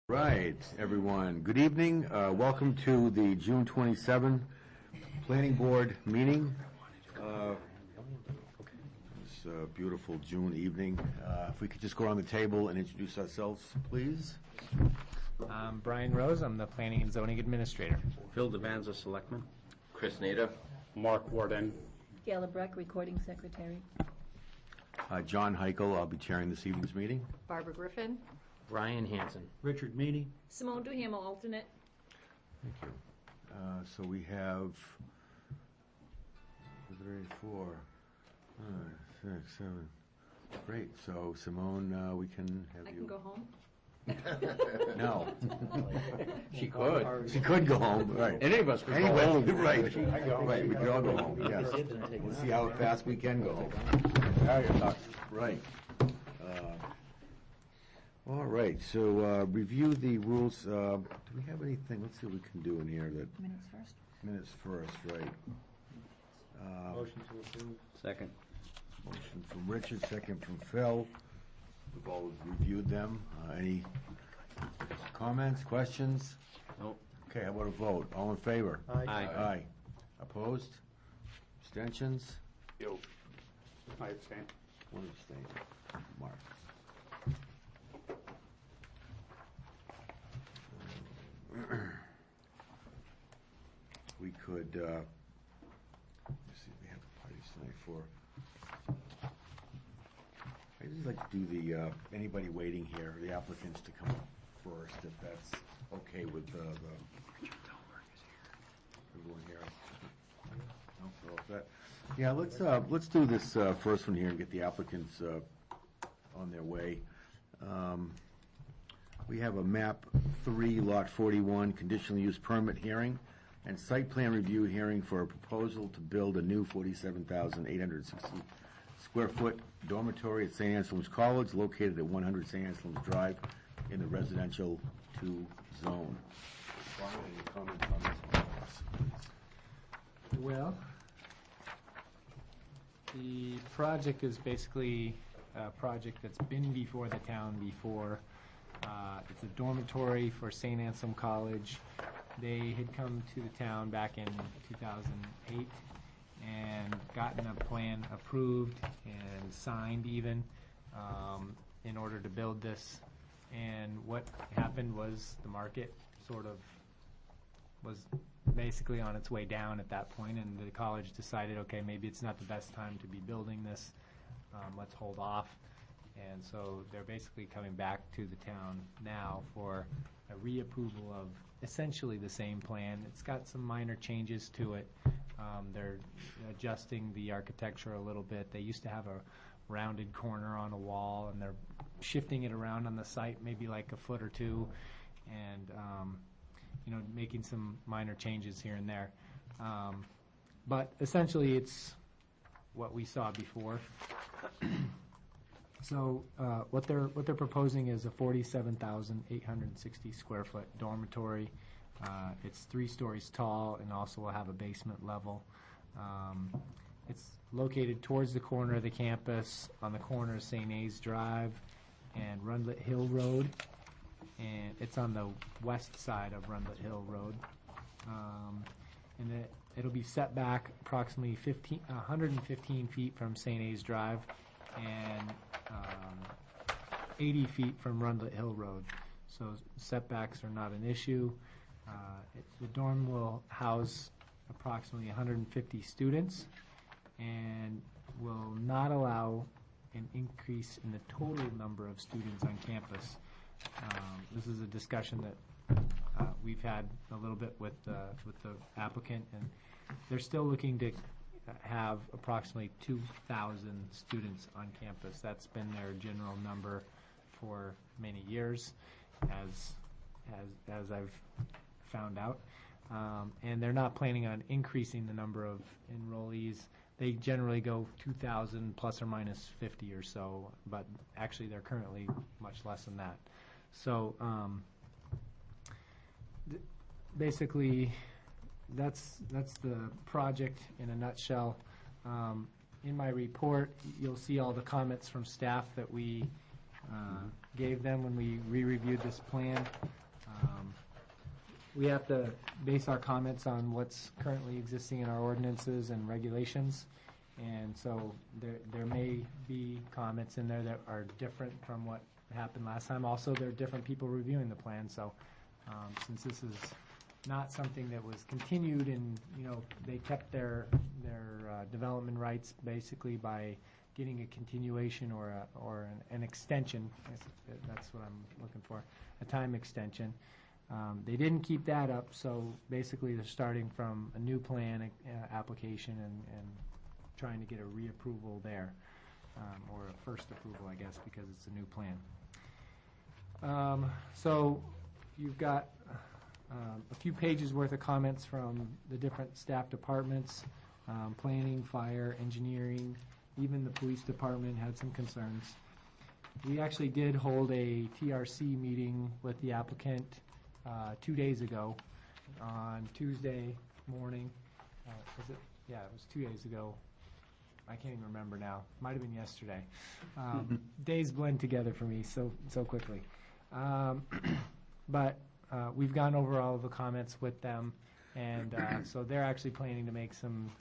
Right, everyone. Good evening. Welcome to the June 27 Planning Board meeting. It's a beautiful June evening. If we could just go around the table and introduce ourselves, please. I'm Brian Rose. I'm the Planning and Zoning Administrator. Phil Devanza, Selectman. Chris Nader. Mark Warden. Gayla Breck, Recording Secretary. John Heichel, I'll be chairing this evening's meeting. Barbara Griffin. Ryan Hansen. Richard Meany. Simone Duhamel, alternate. Thank you. So we have 3, 4, 5, 6, 7. Great. So Simone, we can have I you. can go home. No. She could. She could go home, right. Any of us could go Anyway, home. right, right, we could all go home, yes. We'll see how fast we can go home. Right. All right, so review the rules. Do we have anything? Let's see what we can do in here. Minutes first. Minutes first, right. Motion to approve. Second. Motion from Richard, second from Phil. We've all reviewed them. Any comments, questions? Nope. Okay, how about a vote? All in favor? Aye. Aye. Opposed? Abstentions? I abstain. One abstain. Mark. We could, let's see, we have parties tonight for, I'd just like to do the, anybody waiting here, the applicants to come up first, if that's okay with everyone here. No, we're all set. Yeah, let's do this first one here and get the applicants on their way. We have a map 3, lot 41, conditional use permit hearing and site plan review hearing for a proposal to build a new 47,860 square foot dormitory at St. Anselm's College located at 100 St. Anselm's Drive in the residential 2 zone. Any comments on this? Well, the project is basically a project that's been before the town before. It's a dormitory for St. Anselm College. They had come to the town back in 2008 and gotten a plan approved and signed even in order to build this. And what happened was the market sort of was basically on its way down at that point, and the college decided, okay, maybe it's not the best time to be building this. Let's hold off. And so they're basically coming back to the town now for a reapproval of essentially the same plan. It's got some minor changes to it. They're adjusting the architecture a little bit. They used to have a rounded corner on a wall, and they're shifting it around on the site maybe like a foot or two, and making some minor changes here and there. But essentially it's what we saw before. So what they're proposing is a 47,860 square foot dormitory. It's 3 stories tall and also will have a basement level. It's located towards the corner of the campus on the corner of St. A's Drive and Rundlet Hill Road. And it's on the west side of Rundlet Hill Road. And it'll be set back approximately 115 feet from St. A's Drive and 80 feet from Rundlet Hill Road. So setbacks are not an issue. The dorm will house approximately 150 students and will not allow an increase in the total number of students on campus. This is a discussion that we've had a little bit with the applicant, and they're still looking to have approximately 2,000 students on campus. That's been their general number for many years, as I've found out. And they're not planning on increasing the number of enrollees. They generally go 2,000 plus or minus 50 or so, but actually they're currently much less than that. So basically that's the project in a nutshell. In my report, you'll see all the comments from staff that we gave them when we re-reviewed this plan. we have to base our comments on what's currently existing in our ordinances and regulations. And so there may be comments in there that are different from what happened last time. Also, there are different people reviewing the plan, so since this is not something that was continued and, they kept their development rights basically by getting a continuation or an extension, that's what I'm looking for, a time extension. They didn't keep that up, so basically they're starting from a new plan application and trying to get a reapproval there, or a first approval, I guess, because it's a new plan. So you've got a few pages worth of comments from the different staff departments, planning, fire, engineering, even the police department had some concerns. We actually did hold a TRC meeting with the applicant 2 days ago on Tuesday morning. Was it? Yeah, it was 2 days ago. I can't even remember now. Might have been yesterday. Days blend together for me so quickly. But we've gone over all of the comments with them, and so they're actually planning to make some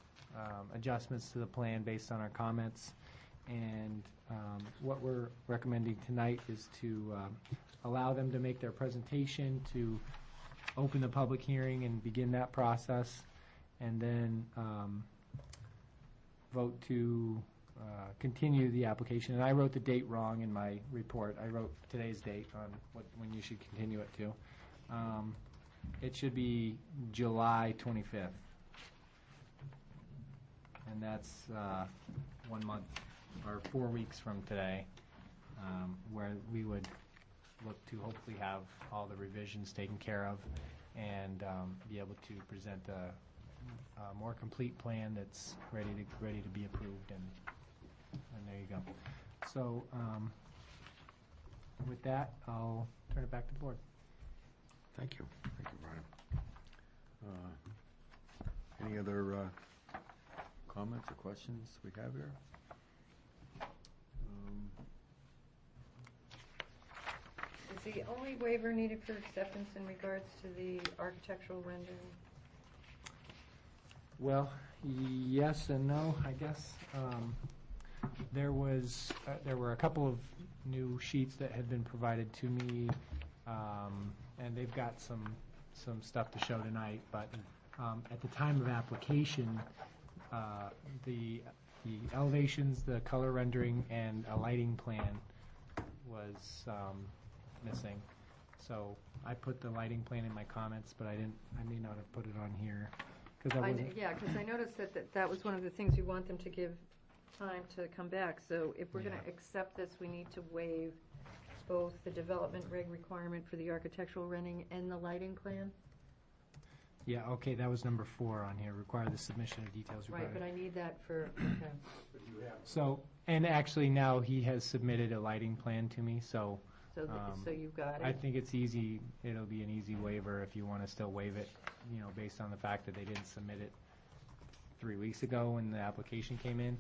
adjustments to the plan based on our comments. And what we're recommending tonight is to allow them to make their presentation, to open the public hearing and begin that process, and then vote to continue the application. And I wrote the date wrong in my report. I wrote today's date on when you should continue it to. It should be July 25th. And that's 1 month, or 4 weeks from today, where we would look to hopefully have all the revisions taken care of and be able to present a more complete plan that's ready to be approved, and there you go. So with that, I'll turn it back to the board. Thank you. Thank you, Brian. Any other comments or questions we have here? Is the only waiver needed for acceptance in regards to the architectural rendering? Well, yes and no, I guess. There were a couple of new sheets that had been provided to me, and they've got some stuff to show tonight. But at the time of application, the elevations, the color rendering, and a lighting plan was missing. So I put the lighting plan in my comments, but I may not have put it on here. Yeah, because I noticed that was one of the things you want them to give time to come back. So if we're going to accept this, we need to waive both the development reg requirement for the architectural rendering and the lighting plan. Yeah, okay, that was number 4 on here, require the submission of details Right, regarding. but I need that for, okay. So, and actually now he has submitted a lighting plan to me, so So you've got I it. think it's easy, it'll be an easy waiver if you want to still waive it, based on the fact that they didn't submit it 3 weeks ago when the application came in.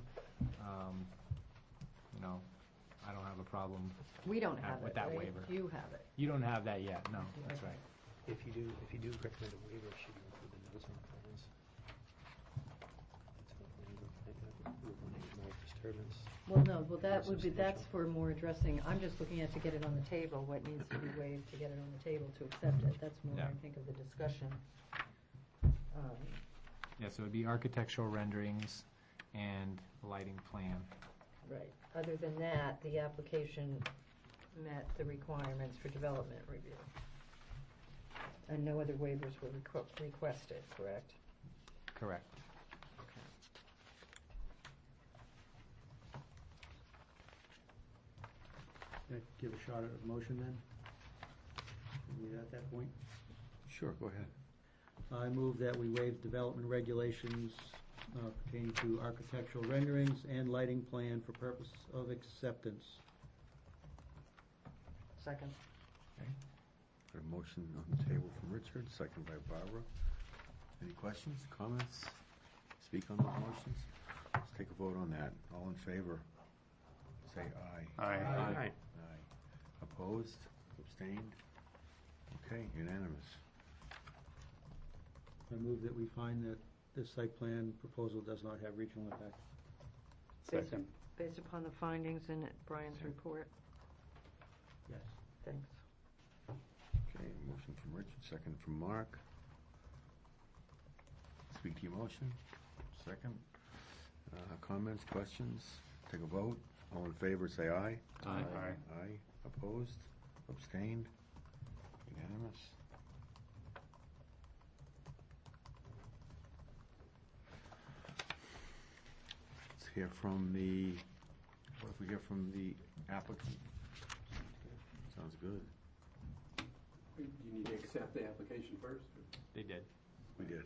I don't have a problem. We don't have with it, that right? waiver. You have it. You don't have that yet, no, that's right. If you do recommend a waiver, should you include the notice on the plans? More disturbance. Well, no, that's for more addressing, I'm just looking at to get it on the table, what needs to be waived to get it on the table to accept it. That's more, Yeah. I think, of the discussion. Yeah, so it'd be architectural renderings and lighting plan. Right. Other than that, the application met the requirements for development review. And no other waivers were requested, correct? Correct. Can I give a shot at a motion then? Are we at that point? Sure, go ahead. I move that we waive development regulations pertaining to architectural renderings and lighting plan for purpose of acceptance. Second. Got a motion on the table from Richard, second by Barbara. Any questions, comments? Speak on those motions? Let's take a vote on that. All in favor? Say aye. Aye. Aye. Opposed? Abstained? Okay, unanimous. I move that we find that this site plan proposal does not have regional impact. Second. Based upon the findings in Brian's report. Yes. Thanks. Okay, motion from Richard, second from Mark. Speak to your motion. Second. Comments, questions? Take a vote. All in favor, say aye. Aye. Aye. Opposed? Abstained? Unanimous? Let's hear from the, what if we hear from the applicant? Sounds good. Do you need to accept the application first? They did. We did.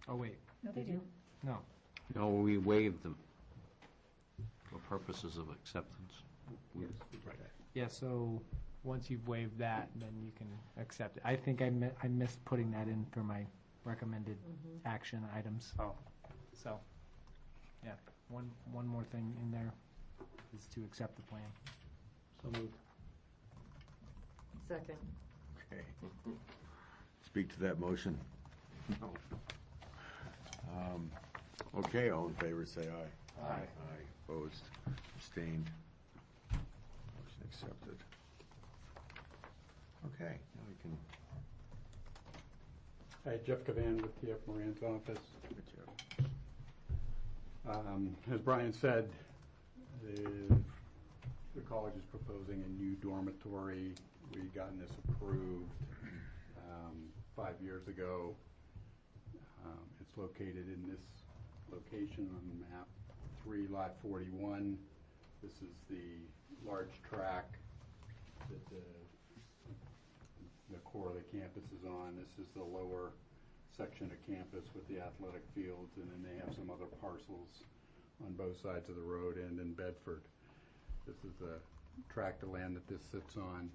Oh, wait. No, they Did you? do. No. No, we waived them for purposes of acceptance. Yes, we did that. Yeah, so once you've waived that, then you can accept it. I think I missed putting that in for my recommended action items. Oh. So, yeah, one more thing in there is to accept the plan. So moved. Second. Okay. Speak to that motion. No. Okay, all in favor, say aye. Aye. Aye. Opposed? Abstained? Motion accepted. Okay, now we can, Hi, Jeff Cavan with TF Moran's office. good job. As Brian said, the college is proposing a new dormitory. We'd gotten this approved 5 years ago. It's located in this location on map 3, lot 41. This is the large track that the core of the campus is on. This is the lower section of campus with the athletic fields, and then they have some other parcels on both sides of the road and in Bedford. This is the tract of land that this sits on.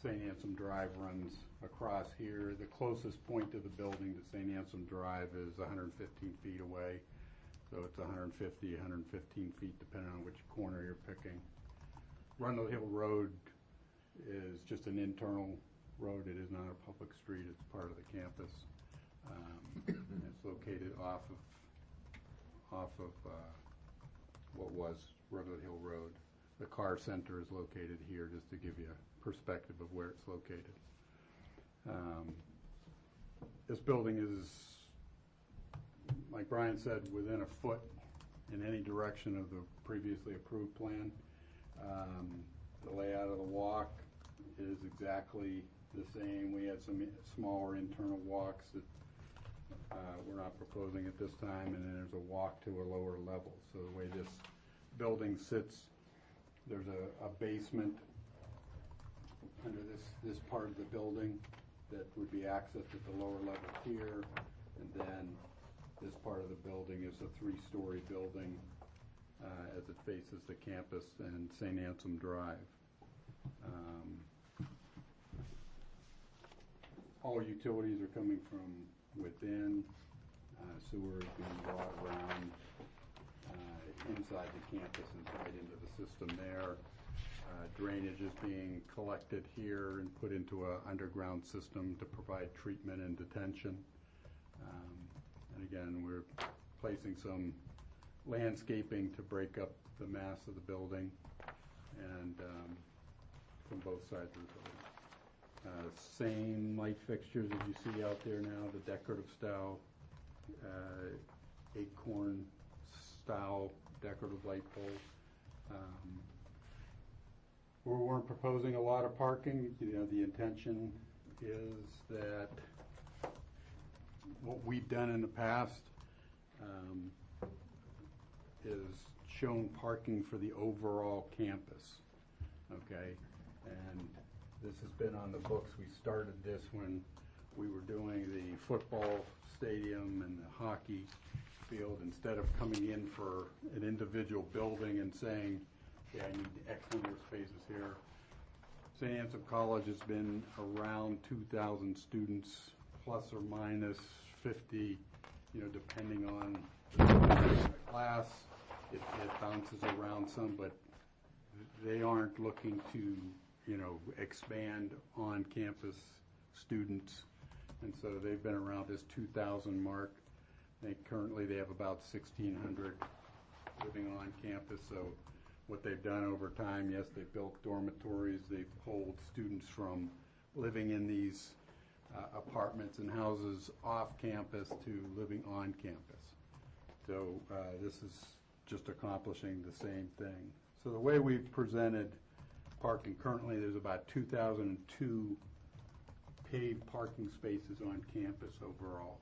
St. Anselm Drive runs across here. The closest point to the building to St. Anselm Drive is 115 feet away. So it's 150, 115 feet depending on which corner you're picking. Rundle Hill Road is just an internal road. It is not a public street. It's part of the campus. It's located off of what was Rundle Hill Road. The car center is located here, just to give you a perspective of where it's located. This building is, like Brian said, within a foot in any direction of the previously approved plan. The layout of the walk is exactly the same. We had some smaller internal walks that we're not proposing at this time, and then there's a walk to a lower level. So the way this building sits, there's a basement under this part of the building that would be accessed at the lower level here, and then this part of the building is a 3-story building as it faces the campus and St. Anselm Drive. All utilities are coming from within. Sewer is being brought around inside the campus and tied into the system there. Drainage is being collected here and put into an underground system to provide treatment and detention. And again, we're placing some landscaping to break up the mass of the building and from both sides of the building. Same light fixtures as you see out there now, the decorative style, acorn style decorative light pole. We weren't proposing a lot of parking. You know, the intention is that what we've done in the past is shown parking for the overall campus, okay? And this has been on the books. We started this when we were doing the football stadium and the hockey field. Instead of coming in for an individual building and saying, yeah, I need X number of spaces here. St. Anselm College has been around 2,000 students, plus or minus 50, you know, depending on the class. It bounces around some, but they aren't looking to, you know, expand on-campus students And so they've been around this 2,000 mark. I think currently they have about 1,600 living on campus. So what they've done over time, yes, they've built dormitories. They've pulled students from living in these apartments and houses off campus to living on campus. So this is just accomplishing the same thing. So the way we've presented parking currently, there's about 2,002 paved parking spaces on campus overall.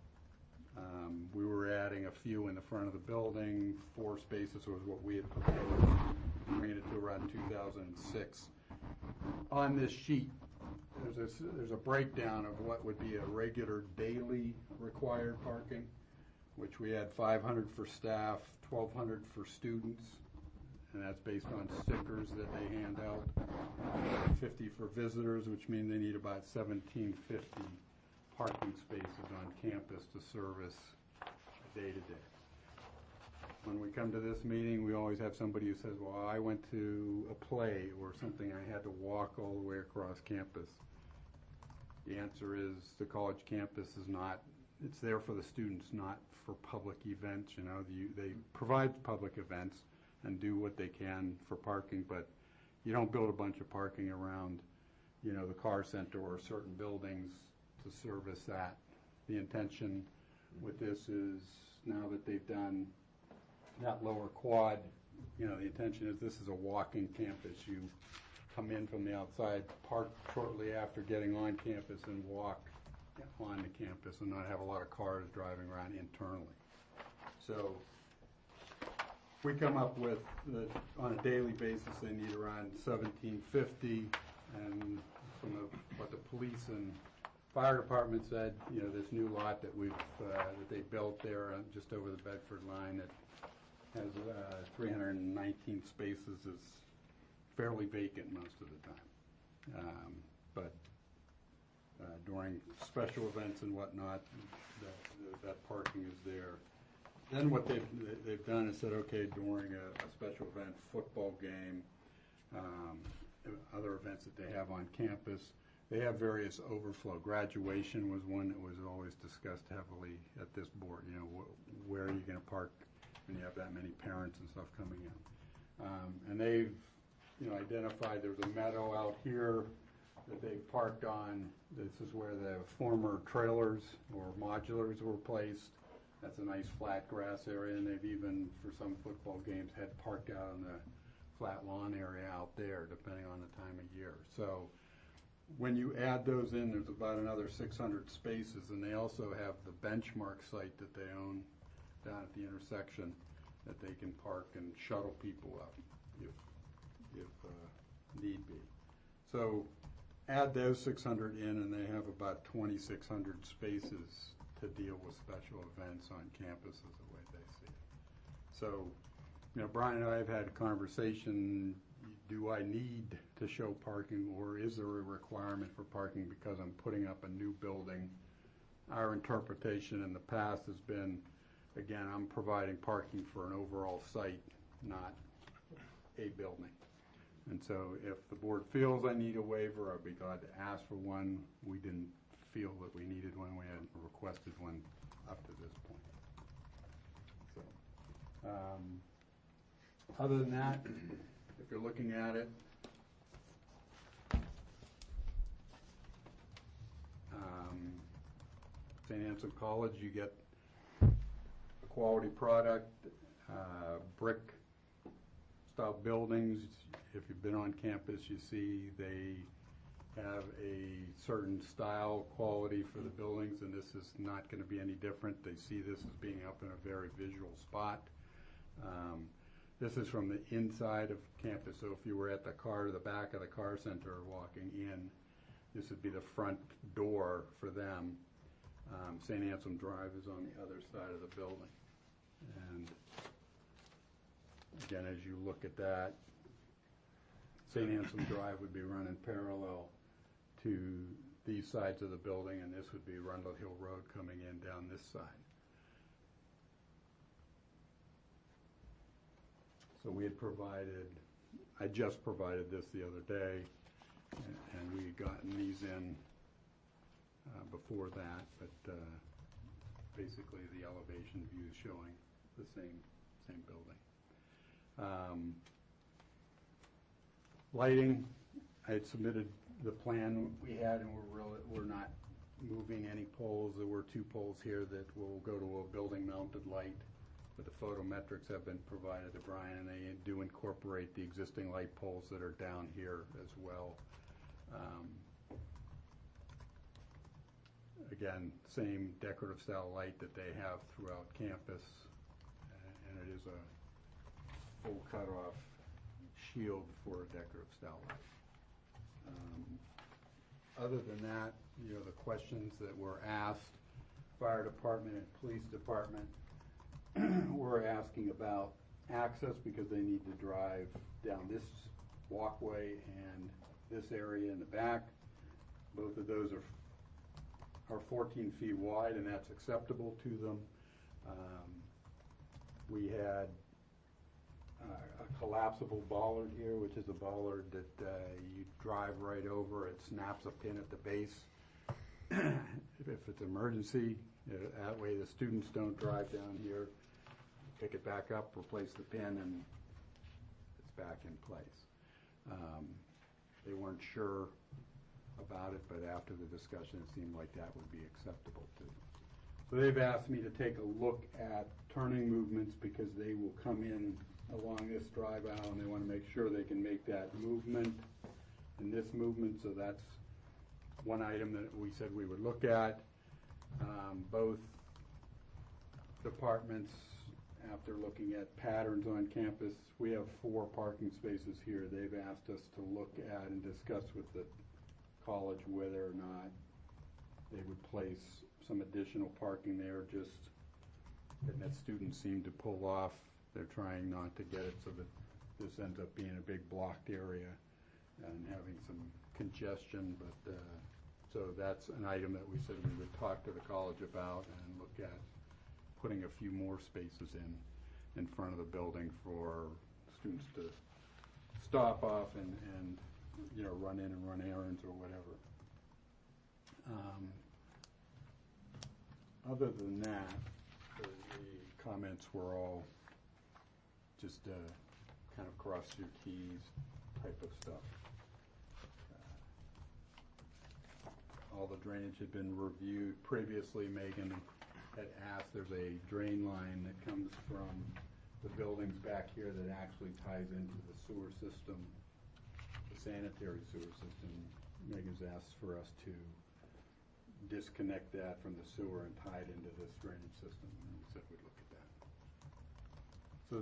We were adding a few in the front of the building. 4 spaces was what we had proposed, bringing it to around 2,006. On this sheet, there's a breakdown of what would be a regular daily required parking, which we had 500 for staff, 1,200 for students, and that's based on stickers that they hand out. 50 for visitors, which means they need about 1,750 parking spaces on campus to service day-to-day. When we come to this meeting, we always have somebody who says, well, I went to a play or something, I had to walk all the way across campus. The answer is the college campus is not, it's there for the students, not for public events. You know, they provide public events and do what they can for parking, but you don't build a bunch of parking around, you know, the car center or certain buildings to service that. The intention with this is, now that they've done that lower quad, you know, the intention is this is a walking campus. You come in from the outside, park shortly after getting on campus, and walk on the campus and not have a lot of cars driving around internally. So we come up with, on a daily basis, they need around 1,750, and from what the police and fire department said, you know, this new lot that that they built there just over the Bedford line that has 319 spaces is fairly vacant most of the time. But during special events and whatnot, that parking is there. Then what they've done is said, okay, during a special event, football game, other events that they have on campus, they have various overflow. Graduation was one that was always discussed heavily at this board. You know, where are you going to park when you have that many parents and stuff coming in? And they've, you know, identified there's a meadow out here that they've parked on. This is where the former trailers or modulars were placed. That's a nice flat grass area, and they've even, for some football games, had parked out on the flat lawn area out there, depending on the time of year. So when you add those in, there's about another 600 spaces, and they also have the Benchmark site that they own down at the intersection that they can park and shuttle people up if need be. So add those 600 in, and they have about 2,600 spaces to deal with special events on campus, is the way they see it. So, you know, Brian and I have had a conversation, do I need to show parking, or is there a requirement for parking because I'm putting up a new building? Our interpretation in the past has been, again, I'm providing parking for an overall site, not a building. And so if the board feels I need a waiver, I'd be glad to ask for one. We didn't feel that we needed one. We hadn't requested one up to this point. So, other than that, if you're looking at it, St. Anselm College, you get a quality product, brick style buildings. If you've been on campus, you see they have a certain style quality for the buildings, and this is not going to be any different. They see this as being up in a very visual spot. This is from the inside of campus, so if you were at the back of the car center walking in, this would be the front door for them. St. Anselm Drive is on the other side of the building. And again, as you look at that, St. Anselm Drive would be running parallel to these sides of the building, and this would be Rundle Hill Road coming in down this side. So we had provided, I just provided this the other day, and we had gotten these in before that, but basically the elevation view is showing the same building. Lighting, I had submitted the plan we had, and we're not moving any poles. There were 2 poles here that will go to a building-mounted light, but the photometrics have been provided to Brian, and they do incorporate the existing light poles that are down here as well. Again, same decorative style light that they have throughout campus, and it is a full cutoff shield for a decorative style light. Other than that, the questions that were asked, fire department and police department were asking about access because they need to drive down this walkway and this area in the back. Both of those are 14 feet wide, and that's acceptable to them. We had a collapsible bollard here, which is a bollard that you drive right over. It snaps a pin at the base. If it's emergency, that way the students don't drive down here, pick it back up, replace the pin, and it's back in place. They weren't sure about it, but after the discussion, it seemed like that would be acceptable to them. So they've asked me to take a look at turning movements because they will come in along this drive aisle, and they want to make sure they can make that movement and this movement. So that's one item that we said we would look at. Both departments, after looking at patterns on campus, we have 4 parking spaces here. They've asked us to look at and discuss with the college whether or not they would place some additional parking there, and that students seem to pull off. They're trying not to get it so that this ends up being a big blocked area and having some congestion, but so that's an item that we said we would talk to the college about and look at putting a few more spaces in front of the building for students to stop off and run in and run errands or whatever. Other than that, the comments were all just kind of cross your T's type of stuff. All the drainage had been reviewed previously. Megan had asked, there's a drain line that comes from the buildings back here that actually ties into the sewer system, the sanitary sewer system. Megan's asked for us to disconnect that from the sewer and tie it into this drainage system, and we said we'd look at that. So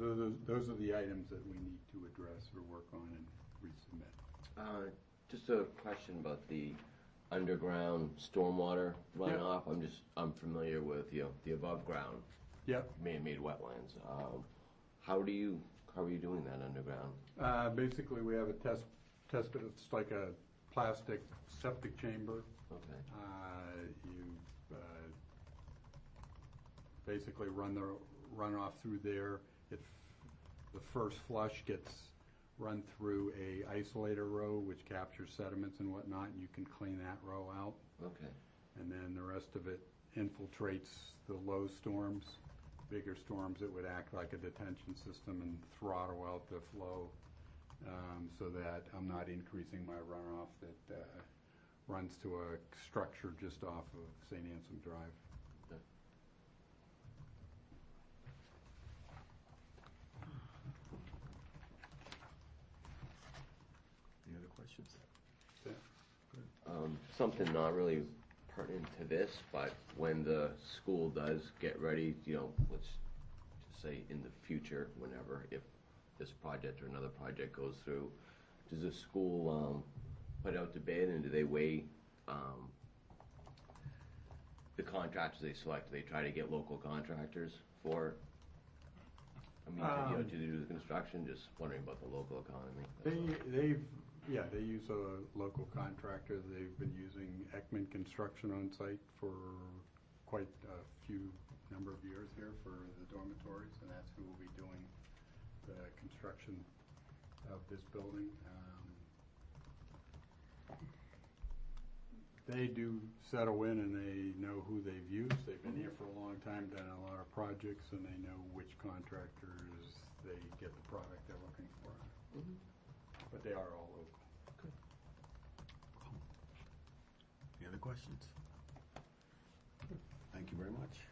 those are the items that we need to address or work on and resubmit. Just a question about the underground stormwater runoff. I'm familiar with the above ground man-made wetlands. How are you doing that underground? Basically, we have a test pit. It's like a plastic septic chamber. Okay. You basically run the runoff through there. If the first flush gets run through a isolator row, which captures sediments and whatnot, and you can clean that row out. Okay. And then the rest of it infiltrates the low storms. Bigger storms, it would act like a detention system and throttle out the flow, so that I'm not increasing my runoff that runs to a structure just off of St. Anselm Drive. Okay. Any other questions? Something not really pertinent to this, but when the school does get ready, let's just say in the future, whenever, if this project or another project goes through, does the school put out to bid, and do they weigh the contractors they select? Do they try to get local contractors for to do the construction? Just wondering about the local economy. They use a local contractor. They've been using Ekman Construction on site for quite a few number of years here for the dormitories, and that's who will be doing the construction of this building. they do settle in and they know who they've used. They've been here for a long time, done a lot of projects, and they know which contractors they get the product they're looking for. But they are all local. Any other questions? Thank you very much.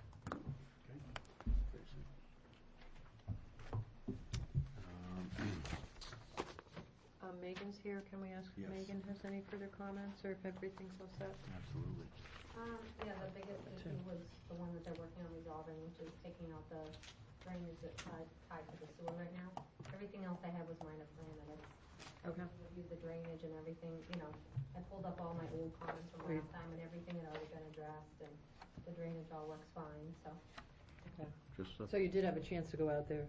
Megan's here, can we ask if Yes. Megan has any further comments, or if everything's all set? Absolutely. Yeah, the biggest issue was the one that they're working on resolving, which is taking out the drainage that's tied to the sewer right now. Everything else I had was minor plan, and it's, Okay. reviewed the drainage and everything, I pulled up all my old comments from last time, and everything had already been addressed, and the drainage all works fine, so. Just So you did have a chance to go out there?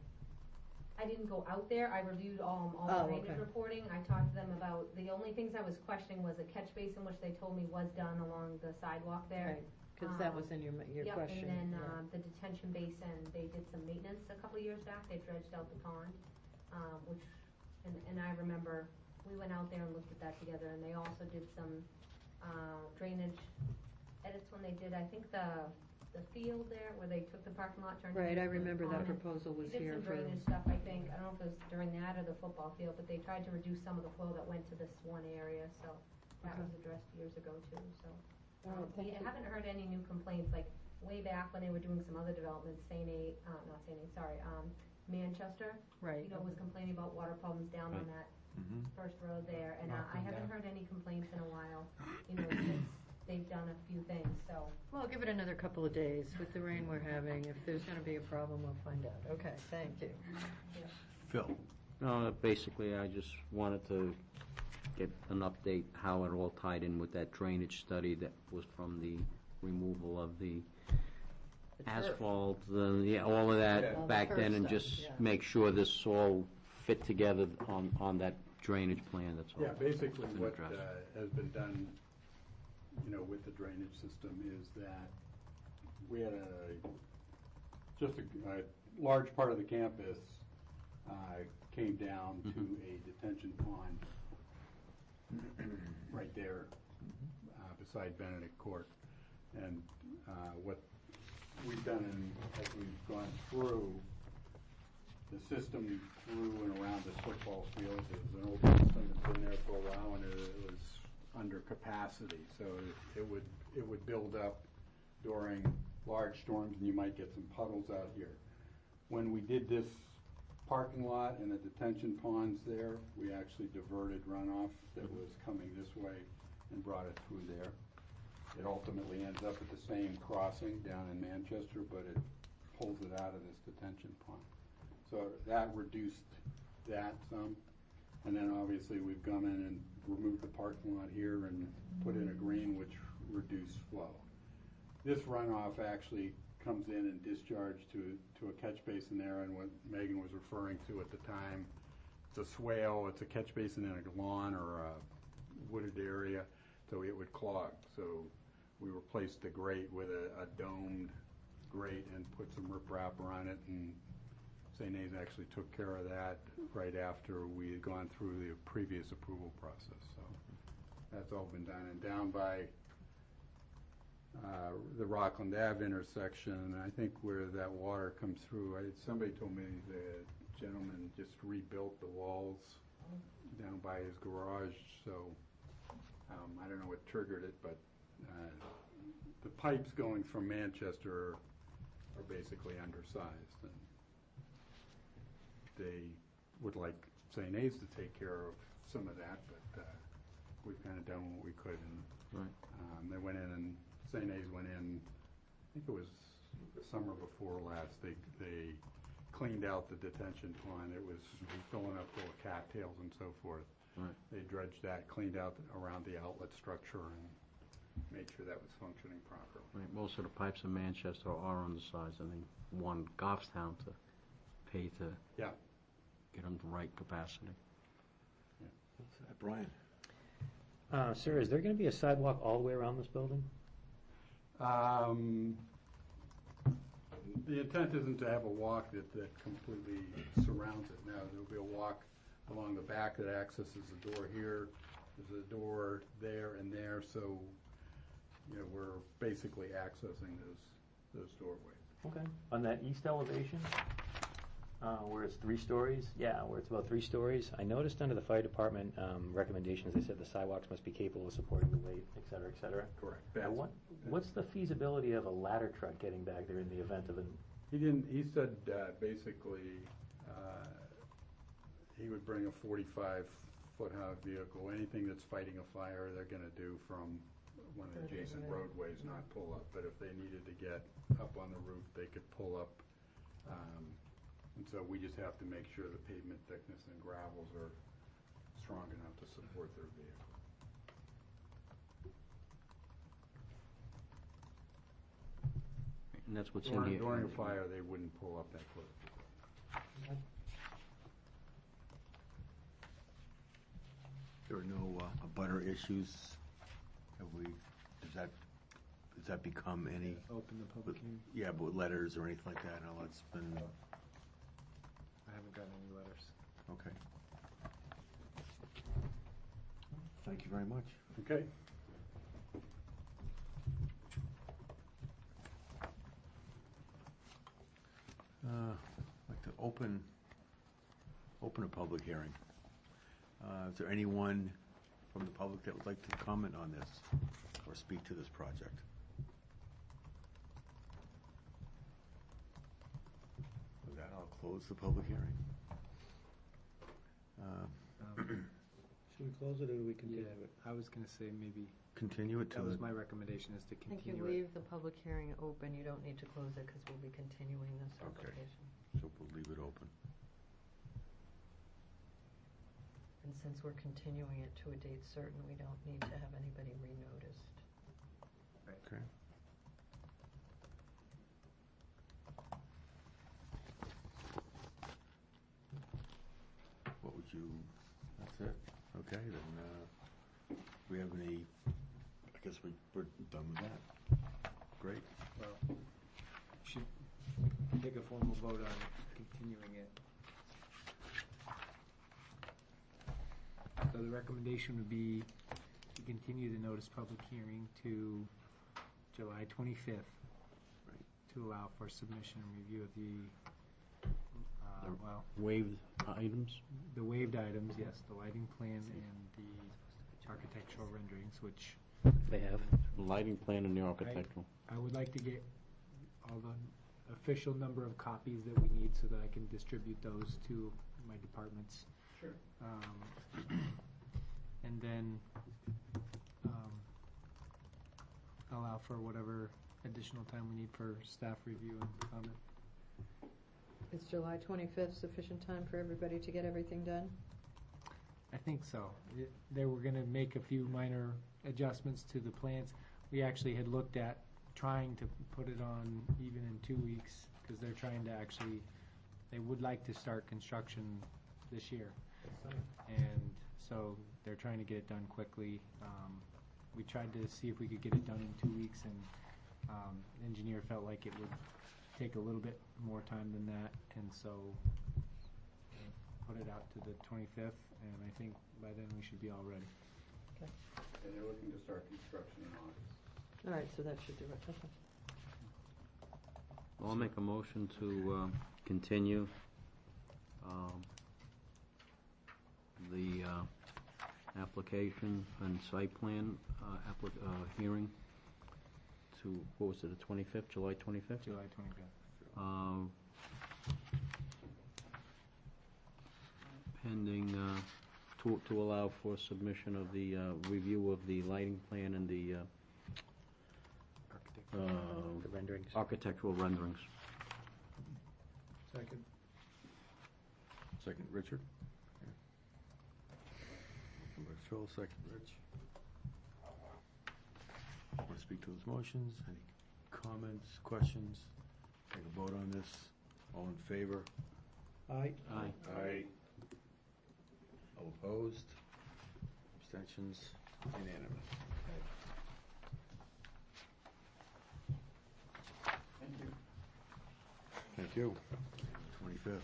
I didn't go out there, I reviewed all Oh, the drainage okay. reporting, I talked to them about, the only things I was questioning was a catch basin, which they told me was done along the sidewalk there. Right, because that was in your question. Yep, and then, yeah. the detention basin, they did some maintenance a couple of years back, they dredged out the pond, which, and I remember, we went out there and looked at that together, and they also did some, drainage edits when they did, I think, the field there, where they took the parking lot, turned it Right, I into a remember that pond. proposal was They here did some for, drainage stuff, I think, I don't know if it was during that or the football field, but they tried to reduce some of the flow that went to this one area, so that Okay. was addressed years ago too, so. All right, thank I you. haven't heard any new complaints, like way back when they were doing some other developments, Manchester, right. was complaining about water problems down on that first road there, and I haven't heard any complaints in a while, since they've done a few things, so. Well, give it another couple of days with the rain we're having. If there's going to be a problem, we'll find out. Okay, thank you. Phil? No, basically, I just wanted to get an update how it all tied in with that drainage study that was from the removal of the The turf. asphalt, all of Yeah. that All the back turf then, and stuff, just yeah. make sure this all fit together on that drainage plan, that's all. Yeah, basically Been what addressed. has been done, with the drainage system is that we had just a large part of the campus came down to a detention pond right there beside Benedict Court. And what we've done as we've gone through the system through and around this football field is an old system that's been there for a while, and it was under capacity, so it would build up during large storms, and you might get some puddles out here. When we did this parking lot and the detention ponds there, we actually diverted runoff that was coming this way and brought it through there. It ultimately ends up at the same crossing down in Manchester, but it pulls it out of this detention pond. So that reduced that some. And then obviously we've gone in and removed the parking lot here and put in a green, which reduced flow. This runoff actually comes in and discharged to a catch basin there, and what Megan was referring to at the time, it's a swale, it's a catch basin in a lawn or a wooded area, so it would clog. So we replaced the grate with a domed grate and put some riprap around it, and St. A's actually took care of that right after we had gone through the previous approval process. So that's all been done. And down by the Rockland Ave intersection, I think where that water comes through, somebody told me the gentleman just rebuilt the walls down by his garage. So I don't know what triggered it, but the pipes going from Manchester are basically undersized, and they would like St. A's to take care of some of that, but we've kind of done what we could. And Right. they went in, and St. A's went in, I think it was the summer before last, they cleaned out the detention pond. It was filling up full of cattails and so forth. Right. They dredged that, cleaned out around the outlet structure, and made sure that was functioning properly. Right, most of the pipes in Manchester are undersized, and they want Goffstown to pay to Yeah. get them the right capacity. Brian? Sir, is there going to be a sidewalk all the way around this building? The intent isn't to have a walk that completely surrounds it. Now, there'll be a walk along the back that accesses the door here. There's a door there and there, so you know, we're basically accessing those doorways. Okay. On that east elevation, where it's 3 stories, where it's about 3 stories, I noticed under the fire department recommendations, they said the sidewalks must be capable of supporting the weight, et cetera, et cetera. Correct. Now, what's the feasibility of a ladder truck getting back there in the event of an... He said, basically, he would bring a 45-foot high vehicle. Anything that's fighting a fire, they're gonna do from one of the adjacent roadways, not pull up. But if they needed to get up on the roof, they could pull up. And so we just have to make sure the pavement thickness and gravels are strong enough to support their vehicle. And that's what's in here. During a fire, they wouldn't pull up that close. There are no abutter issues. Have we, does that become any, Open the public hearing. yeah, but letters or anything like that? No, that's been, I haven't gotten any letters. okay. Thank you very much. Okay. I'd like to open a public hearing. Is there anyone from the public that would like to comment on this or speak to this project? With that, I'll close the public hearing. Should we close it or do we continue Yeah, it? I was gonna say maybe, Continue it to that was the, my recommendation, is to I think you continue it. leave the public hearing open, you don't need to close it, because we'll be continuing this Okay. application. so we'll leave it open. And since we're continuing it to a date certain, we don't need to have anybody re-noticed. Okay. What would you, that's it? Okay, then, we have any, I guess we're done with that. Great. Well, should take a formal vote on continuing it. So the recommendation would be to continue the notice public hearing to July 25th. Right. To allow for submission and review of the, Waived items? the waived items, yes, the lighting plan and the architectural renderings, which They have. The lighting plan and the architectural. I would like to get all the official number of copies that we need so that I can distribute those to my departments. Sure. And then allow for whatever additional time we need for staff review and comment. Is July 25th sufficient time for everybody to get everything done? I think so. They were gonna make a few minor adjustments to the plans. We actually had looked at trying to put it on even in 2 weeks, because they're trying to actually, they would like to start construction this year. And so they're trying to get it done quickly. We tried to see if we could get it done in 2 weeks, and the engineer felt like it would take a little bit more time than that, and so put it out to the 25th, and I think by then we should be all ready. And they're looking to start construction in August. All right, so that should do it, okay. Well, I'll make a motion to continue the application and site plan hearing to, what was it, the 25th, July 25th? July 25th. Pending, to allow for submission of the review of the lighting plan and the The renderings. architectural renderings. Second. Second, Richard? Motion by Phil, second, Rich. Want to speak to those motions? Any comments, questions? Take a vote on this. All in favor? Aye. Aye. Aye. All opposed? Abstentions? Unanimous. Thank you. 25th.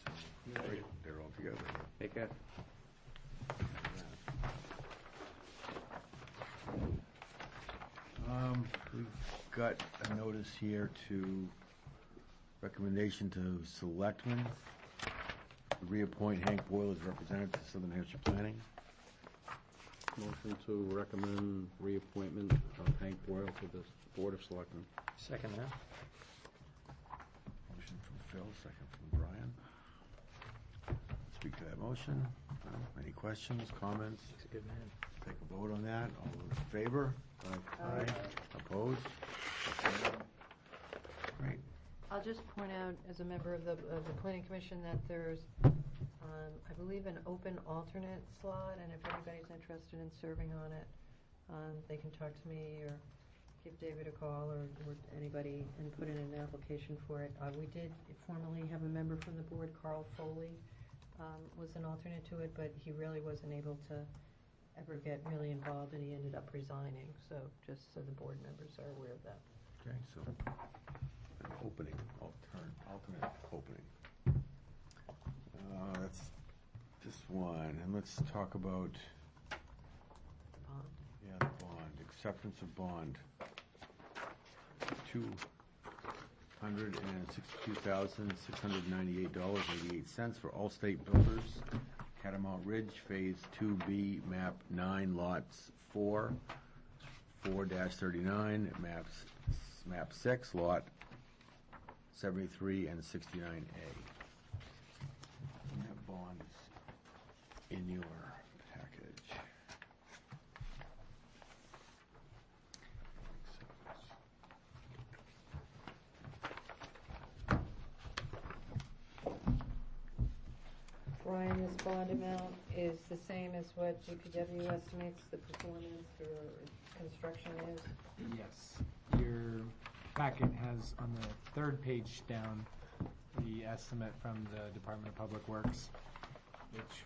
So care, buddy. Take care. We've got a notice here to, recommendation to selectmen, to reappoint Hank Boyle as representative to Southern Hampshire Planning. Motion to recommend reappointment of Hank Boyle to the Board of Selectmen. Second that. Motion from Phil, second from Brian. Speak to that motion. No? Any questions, comments? He's a good man. Take a vote on that. All those in favor? Aye. Opposed? Great. I'll just point out, as a member of the planning commission, that there's, I believe, an open alternate slot, and if anybody's interested in serving on it, they can talk to me or give David a call or anybody and put in an application for it. We did formally have a member from the board, Carl Foley, was an alternate to it, but he really wasn't able to ever get really involved, and he ended up resigning. So just so the board members are aware of that. Okay, so an opening, alternate opening. That's just one, and let's talk about, Bond. yeah, the bond, acceptance of bond. $262,698.88 for Allstate Builders, Catamount Ridge, Phase 2B, Map 9, Lots 4-39, Map 6, Lot 73 and 69A. And that bond is in your package. Brian, this bond amount is the same as what DPW estimates the performance or construction is? Yes. Your packet has on the third page down the estimate from the Department of Public Works, which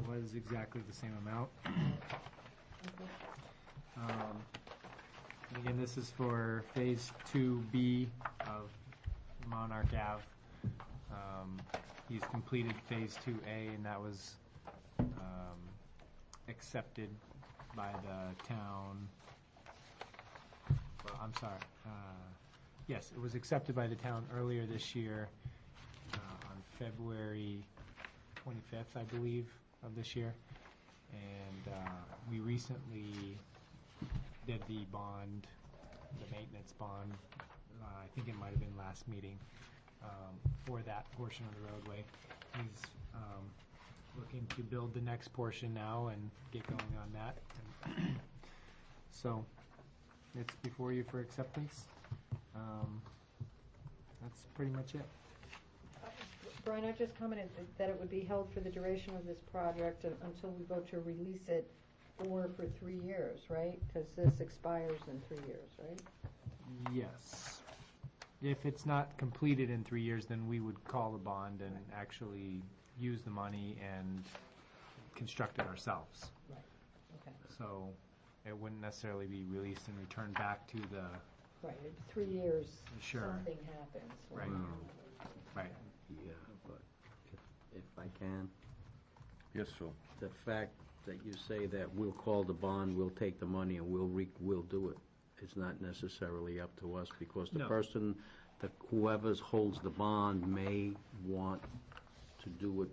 was exactly the same amount. Again, this is for Phase 2B of Monarch Ave. He's completed Phase 2A, and that was accepted by the town. Well, I'm sorry. Yes, it was accepted by the town earlier this year on February 25th, I believe, of this year. And we recently did the bond, the maintenance bond. I think it might have been last meeting. For that portion of the roadway. He's looking to build the next portion now and get going on that. And so it's before you for acceptance. That's pretty much it. Brian, I just commented that it would be held for the duration of this project until we vote to release it, or for 3 years, right? Because this expires in 3 years, right? Yes. If it's not completed in 3 years, then we would call the bond and actually use the money and construct it ourselves. Right, okay. So it wouldn't necessarily be released and returned back to the, Right, in 3 years, Sure. something happens. right, right. Yeah, but if I can, Yes, Phil. the fact that you say that we'll call the bond, we'll take the money, and we'll do it, it's not necessarily up to us, because the No. person, whoever holds the bond may want to do it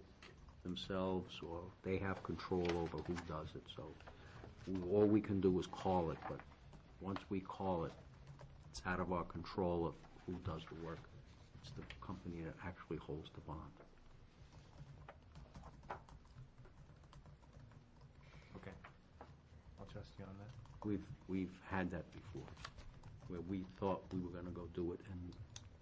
themselves, or they have control over who does it, so all we can do is call it, but once we call it, it's out of our control of who does the work. It's the company that actually holds the bond. Okay. I'll trust you on that. We've had that before, where we thought we were gonna go do it, and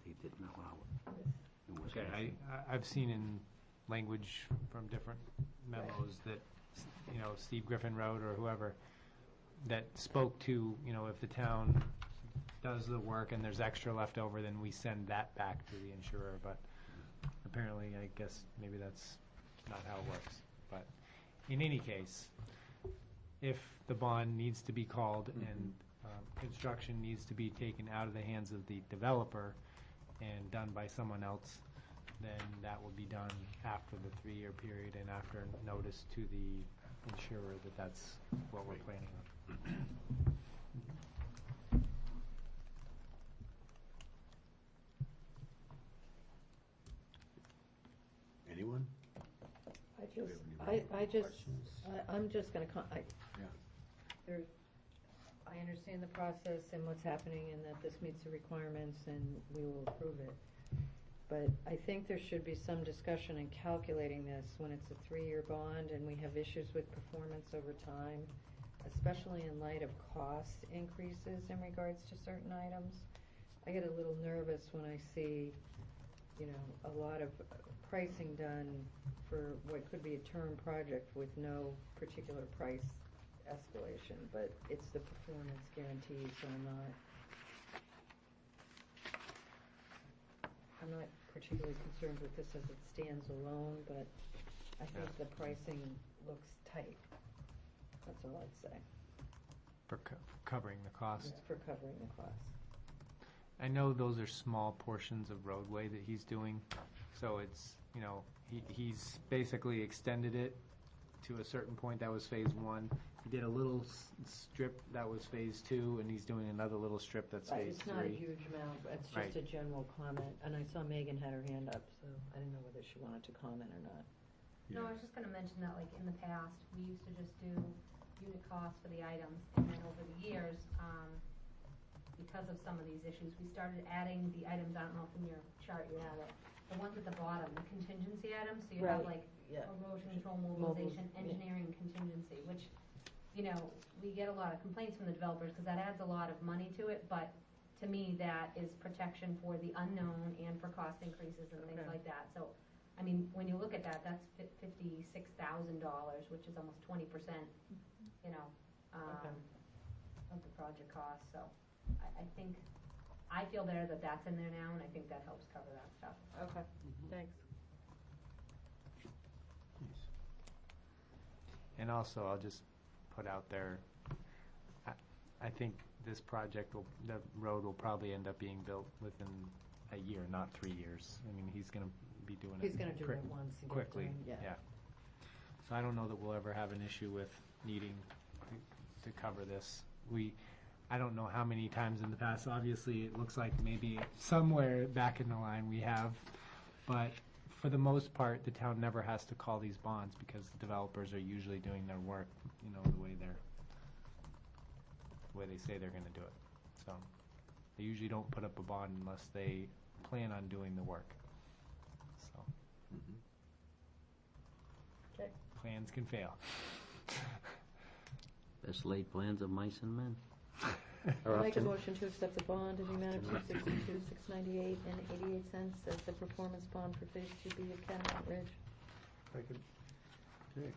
they didn't allow it. It was Okay, an issue. I've seen in language from different memos that, Steve Griffin wrote or whoever, that spoke to, if the town does the work and there's extra left over, then we send that back to the insurer, but apparently, I guess, maybe that's not how it works. But in any case, if the bond needs to be called and construction needs to be taken out of the hands of the developer and done by someone else, then that will be done after the 3-year period and after notice to the insurer that that's what we're planning on. Anyone? I'm just gonna, Yeah. there's, I understand the process and what's happening and that this meets the requirements and we will approve it. But I think there should be some discussion in calculating this when it's a 3-year bond and we have issues with performance over time, especially in light of cost increases in regards to certain items. I get a little nervous when I see, a lot of pricing done for what could be a term project with no particular price escalation, but it's the performance guarantee, so I'm not particularly concerned with this as it stands alone, but I think the pricing looks tight. That's all I'd say. For covering the cost. For covering the cost. I know those are small portions of roadway that he's doing, so it's, he's basically extended it to a certain point. That was phase 1. He did a little strip, that was phase 2, and he's doing another little strip that's phase 3. It's not a huge amount, it's just Right. a general comment, and I saw Megan had her hand up, so I didn't know whether she wanted to comment or not. No, I was just gonna mention that, like, in the past, we used to just do unit costs for the items, and then over the years, because of some of these issues, we started adding the items, I don't know if in your chart you have it, the ones at the bottom, the contingency items, so you have Right. like Yeah. erosion control, mobilization, yeah. engineering contingency, which, we get a lot of complaints from the developers, because that adds a lot of money to it, but to me, that is protection for the unknown and for cost increases and things Okay. like that, so, I mean, when you look at that, that's $56,000, which is almost 20%, Okay. of the project cost, so I think, I feel better that that's in there now, and I think that helps cover that stuff. Okay, thanks. And also, I'll just put out there, I think this project the road will probably end up being built within a year, not 3 years. I mean, he's gonna be doing it. He's gonna do it once and get Quickly, done, yeah. So I don't know that we'll ever have an issue with needing to cover this. I don't know how many times in the past, obviously, it looks like maybe somewhere back in the line we have, but for the most part, the town never has to call these bonds because the developers are usually doing their work, the way they say they're gonna do it. So, they usually don't put up a bond unless they plan on doing the work. So, Okay. plans can fail. Best laid plans of mice and men. I'll make a motion to accept the bond in the amount of $262,698.88 as the performance bond for Phase 2B of Catamount Ridge. Okay,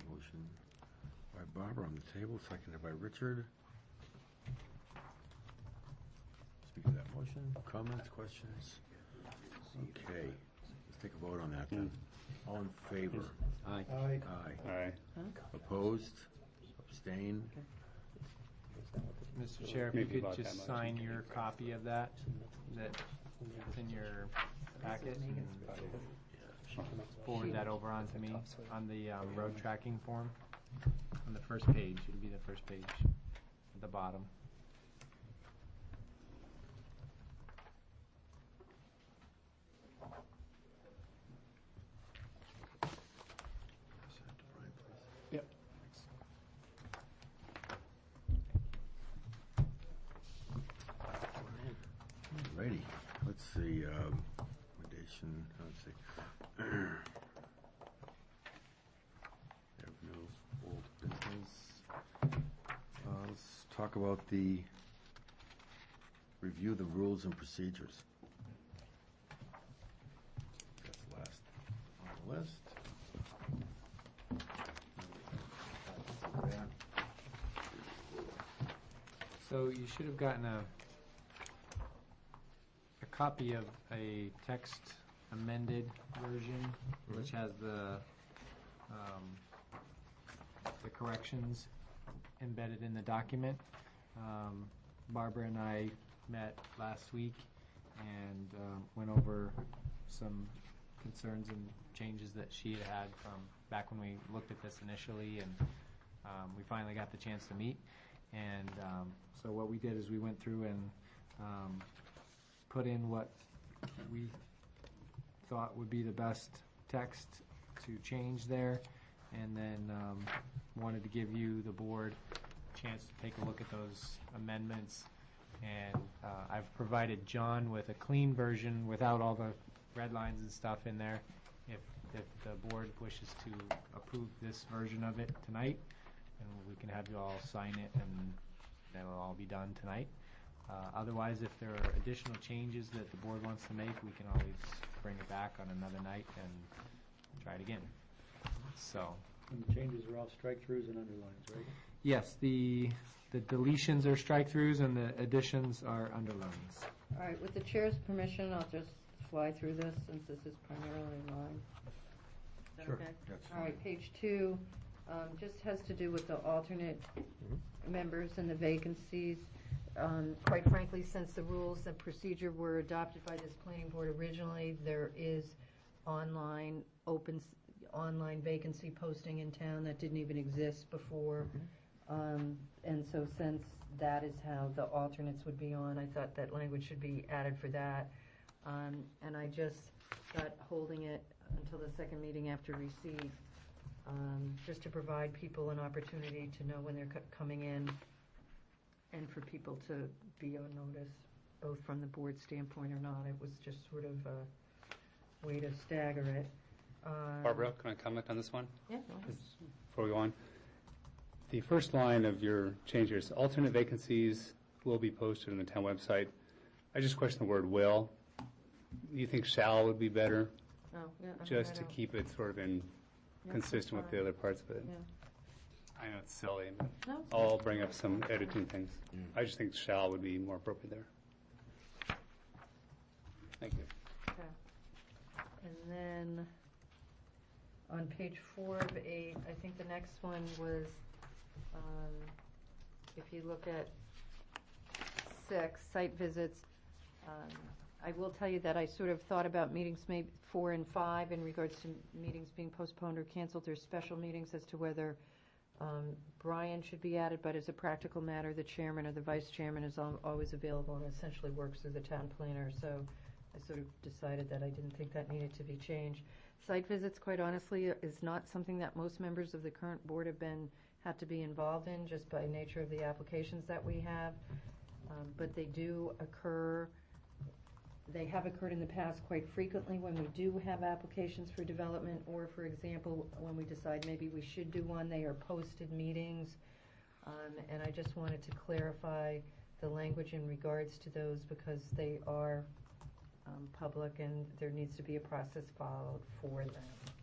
motion by Barbara on the table, seconded by Richard. Speak to that motion. Comments, questions? Okay, let's take a vote on that then. All in favor? Aye. Aye. Aye. Opposed? Abstained? Mr. Chair, if you could just sign your copy of that's in your packet and forward that over onto me on the road tracking form, on the first page, it'll be the first page, at the bottom. Yep. Righty, let's see, recommendation, let's see. Have no old business. Let's talk about the, review the rules and procedures. That's the last on the list. So you should have gotten a copy of a text amended version, which has the corrections embedded in the document. Barbara and I met last week and went over some concerns and changes that she had had from back when we looked at this initially, and we finally got the chance to meet. And so what we did is we went through and put in what we thought would be the best text to change there, and then wanted to give you, the board, a chance to take a look at those amendments. And I've provided John with a clean version without all the red lines and stuff in there. If the board wishes to approve this version of it tonight, and we can have you all sign it, and that'll all be done tonight. Otherwise, if there are additional changes that the board wants to make, we can always bring it back on another night and try it again. So, And the changes are all strike-throughs and underlines, right? yes, the deletions are strike-throughs and the additions are underlines. All right, with the chair's permission, I'll just fly through this since this is primarily mine. Is that Sure, okay? that's All right, page 2, just has to do with the alternate members and the vacancies. Quite frankly, since the rules and procedure were adopted by this planning board originally, there is online vacancy posting in town that didn't even exist before. And so since that is how the alternates would be on, I thought that language should be added for that. And I just got holding it until the second meeting after receipt, just to provide people an opportunity to know when they're coming in, and for people to be on notice, both from the board standpoint or not. It was just sort of a way to stagger it. Barbara, can I comment on this one Yeah, go ahead. before we go on? The first line of your changes, alternate vacancies will be posted on the town website. I just question the word will. Do you think shall would be better, Oh, yeah, I mean, just I to don't- keep it sort of in yeah, consistent with that's the fine. other parts of it? Yeah. I know it's silly, but No, it's I'll bring up some editing things. I just think shall would be more appropriate there. Thank you. okay. And then on page 4 of 8, I think the next one was, if you look at 6, site visits, I will tell you that I sort of thought about meetings maybe 4 and 5 in regards to meetings being postponed or canceled. There's special meetings as to whether Brian should be added, but as a practical matter, the chairman or the vice chairman is always available and essentially works through the town planner. So I sort of decided that I didn't think that needed to be changed. Site visits, quite honestly, is not something that most members of the current board had to be involved in, just by nature of the applications that we have. But they do occur. They have occurred in the past quite frequently when we do have applications for development, or, for example, when we decide maybe we should do one, they are posted meetings. And I just wanted to clarify the language in regards to those, because they are public and there needs to be a process followed for them.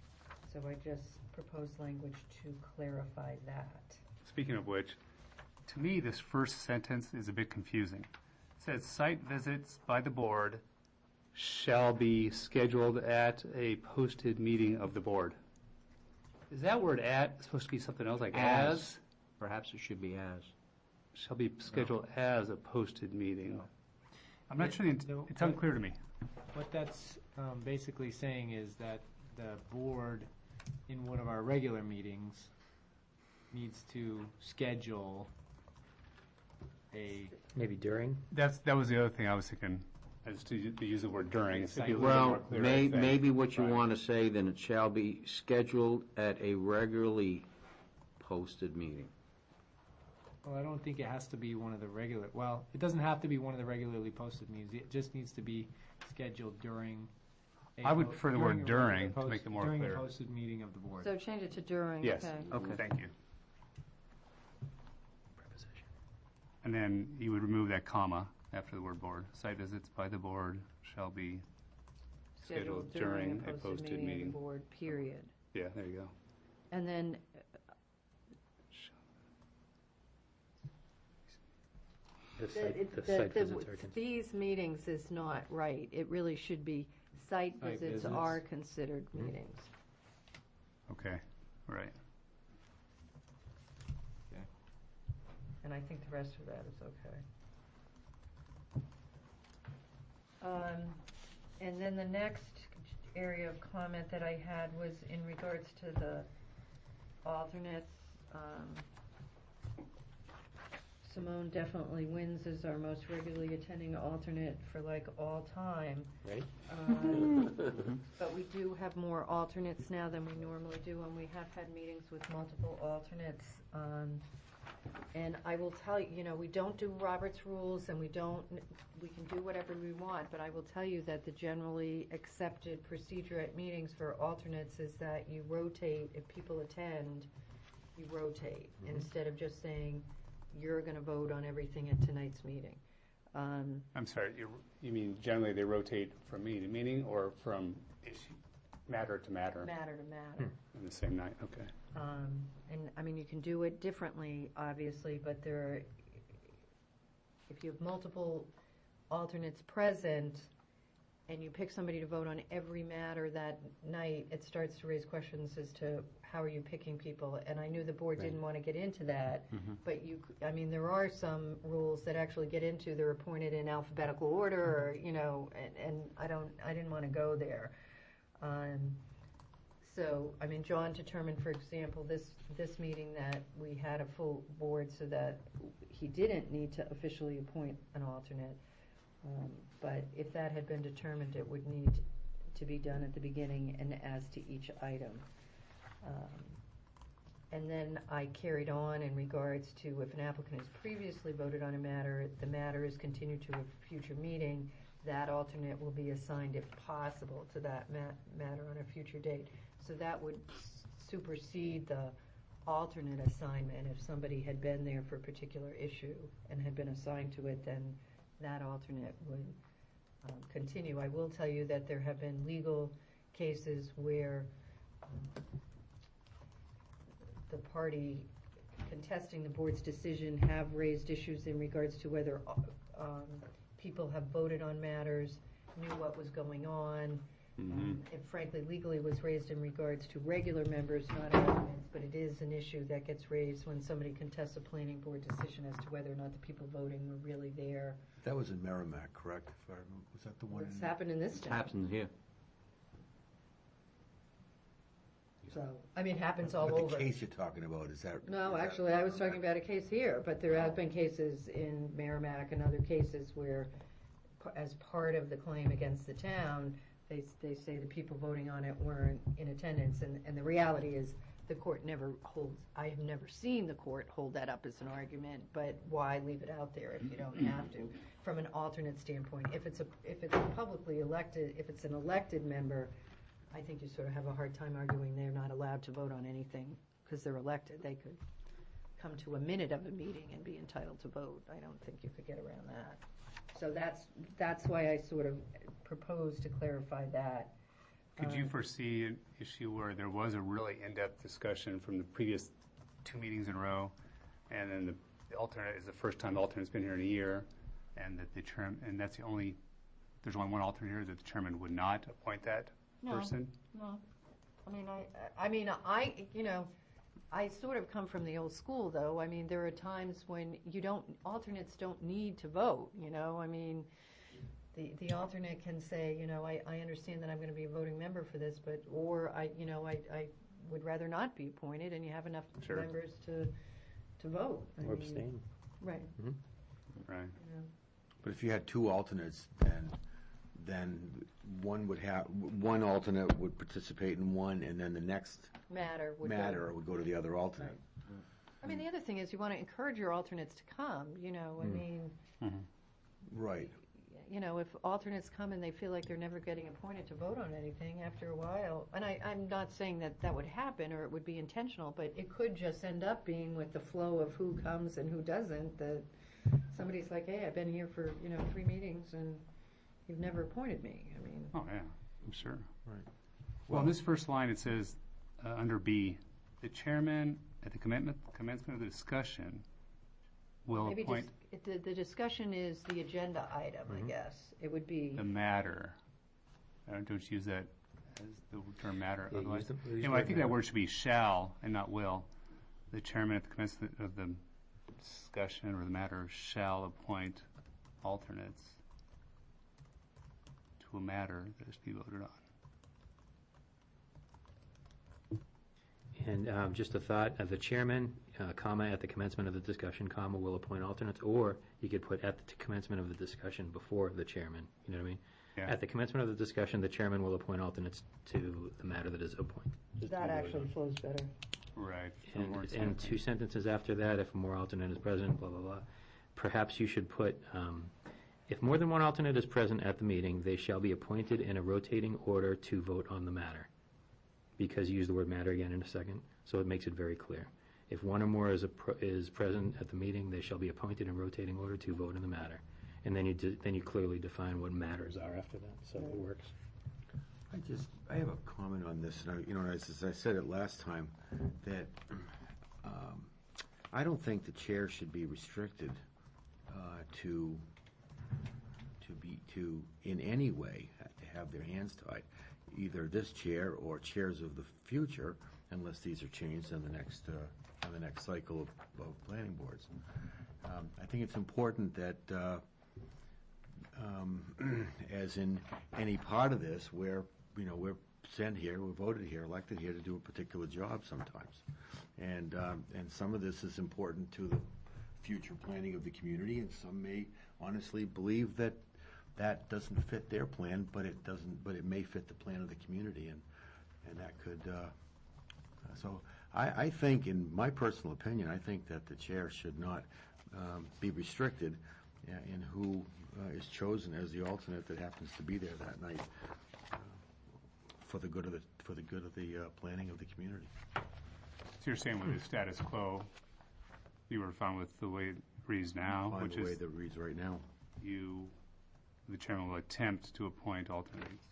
So I just proposed language to clarify that. Speaking of which, to me, this first sentence is a bit confusing. It says, site visits by the board shall be scheduled at a posted meeting of the board. Is that word "at" supposed to be something else, like as? Perhaps it should be as. Shall be scheduled as a posted meeting. No. I'm not sure, it's unclear to me. What that's basically saying is that the board, in one of our regular meetings, needs to schedule a, Maybe during? That was the other thing I was thinking, is to use the word during. It's a little bit more Well, clear, I think. maybe what you Right. want to say, then it shall be scheduled at a regularly posted meeting. well, I don't think it has to be one of the regular, well, it doesn't have to be one of the regularly posted meetings. It just needs to be scheduled during. I would prefer the word a regular during to make it more During clear. a posted meeting of the board. So change it to during, Yes. okay. Okay. Thank you. And then you would remove that comma after the word board. Site visits by the board shall be scheduled during a posted of the meeting. board, period. Yeah, there you go. And then, The site visits are these meetings is not right. It really should be site Site visits visits. are considered meetings. Okay, right. And I think the rest of that is okay. And then the next area of comment that I had was in regards to the alternates. Simone definitely wins as our most regularly attending alternate for like all time. Ready? But we do have more alternates now than we normally do, and we have had meetings with multiple alternates. And I will tell you, you know, we don't do Robert's rules, and we can do whatever we want, but I will tell you that the generally accepted procedure at meetings for alternates is that you rotate. If people attend, you rotate, instead of just saying, you're going to vote on everything at tonight's meeting. I'm sorry, you mean generally they rotate from meeting to meeting or from issue, matter to matter? Matter to matter. On the same night, okay. And, I mean, you can do it differently, obviously, but if you have multiple alternates present and you pick somebody to vote on every matter that night, it starts to raise questions as to how are you picking people. And I knew the board didn't want to get into that, but there are some rules that actually get into they're appointed in alphabetical order, or, you know, and I didn't want to go there. So, I mean, John determined, for example, this meeting that we had a full board so that he didn't need to officially appoint an alternate. But if that had been determined, it would need to be done at the beginning and as to each item. And then I carried on in regards to if an applicant has previously voted on a matter, the matter is continued to a future meeting, that alternate will be assigned, if possible, to that matter on a future date. So that would supersede the alternate assignment. If somebody had been there for a particular issue and had been assigned to it, then that alternate would continue. I will tell you that there have been legal cases where the party contesting the board's decision have raised issues in regards to whether people have voted on matters, knew what was going on. It frankly legally was raised in regards to regular members, not alternates, but it is an issue that gets raised when somebody contests a planning board decision as to whether or not the people voting were really there. That was in Merrimack, correct? If I remember. Was that the one? It's happened in this It's town. happened here. So, I mean, it happens all But over. the case you're talking about, is that? No, is that actually, I was talking Merrimack? about a case here, but there have been cases in Merrimack and other cases where, as part of the claim against the town, they say the people voting on it weren't in attendance, and the reality is, the court never holds, I have never seen the court hold that up as an argument, but why leave it out there if you don't have to? From an alternate standpoint, if it's a publicly elected, if it's an elected member, I think you sort of have a hard time arguing they're not allowed to vote on anything because they're elected. They could come to a minute of a meeting and be entitled to vote. I don't think you could get around that. So that's why I sort of proposed to clarify that. Could you foresee an issue where there was a really in-depth discussion from the previous 2 meetings in a row, and then the alternate is the first time the alternate's been here in a year, and that that's the only, there's only one alternate here, that the chairman would not appoint that person? No. I sort of come from the old school, though. I mean, there are times when alternates don't need to vote, you know? I mean, the alternate can say, you know, I understand that I'm going to be a voting member for this, or I would rather not be appointed, and you have enough members to vote. Or abstain. Right. Right. You know. But if you had 2 alternates, then one alternate would participate in one, and then the next Matter would go to the other alternate. Right. I mean, the other thing is you want to encourage your alternates to come, you know, I mean, Right. you know, if alternates come and they feel like they're never getting appointed to vote on anything after a while, and I'm not saying that would happen or it would be intentional, but it could just end up being with the flow of who comes and who doesn't, that somebody's like, hey, I've been here for, 3 meetings and you've never appointed me. I mean. Oh, yeah, I'm sure. Right. Well, in this first line, it says, under B, the chairman, at the commencement of the discussion, will Maybe appoint the discussion is the agenda item, I guess. It would be. the matter. Don't use that as the term matter. Yeah, Otherwise, use the anyway, I word think that matter. word should be shall and not will. The chairman at the commencement of the discussion or the matter shall appoint alternates to a matter that is to be voted on. And just a thought, the chairman, comma, at the commencement of the discussion, comma, will appoint alternates, or you could put at the commencement of the discussion before the chairman, you know what I mean? Yeah. At the commencement of the discussion, the chairman will appoint alternates to the matter that is appointed. That actually flows better. Right. And two sentences after that, if more alternate is present, blah, blah, blah. Perhaps you should put, if more than one alternate is present at the meeting, they shall be appointed in a rotating order to vote on the matter. Because you use the word matter again in a second, so it makes it very clear. If one or more is present at the meeting, they shall be appointed in rotating order to vote on the matter. And then you clearly define what matters are after that, so it works. I have a comment on this, and as I said it last time, that I don't think the chair should be restricted to in any way to have their hands tied, either this chair or chairs of the future, unless these are changed on the next cycle of planning boards. I think it's important that, as in any part of this, we're sent here, we're voted here, elected here to do a particular job sometimes, and some of this is important to the future planning of the community, and some may honestly believe that doesn't fit their plan, but it may fit the plan of the community, and that could. So I think, in my personal opinion, I think that the chair should not be restricted in who is chosen as the alternate that happens to be there that night for the good of the planning of the community. So you're saying with the status quo, you were fine with the way it reads now, Fine the way that it reads right now. The chairman will attempt to appoint alternates.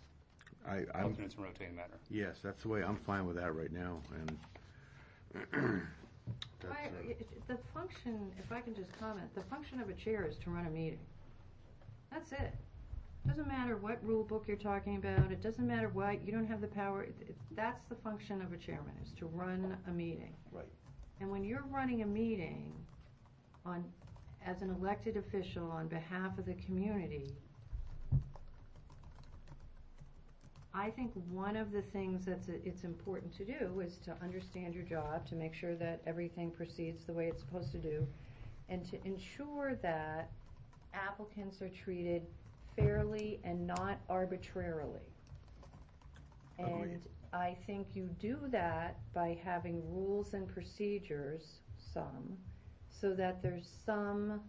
Alternates in rotating matter. Yes, that's the way, I'm fine with that right now, and The function, if I can just comment, the function of a chair is to run a meeting. That's it. Doesn't matter what rule book you're talking about, it doesn't matter what, you don't have the power, that's the function of a chairman, is to run a meeting. Right. And when you're running a meeting as an elected official on behalf of the community, I think one of the things it's important to do is to understand your job, to make sure that everything proceeds the way it's supposed to do, and to ensure that applicants are treated fairly and not arbitrarily. Agreed. And I think you do that by having rules and procedures, so that there's some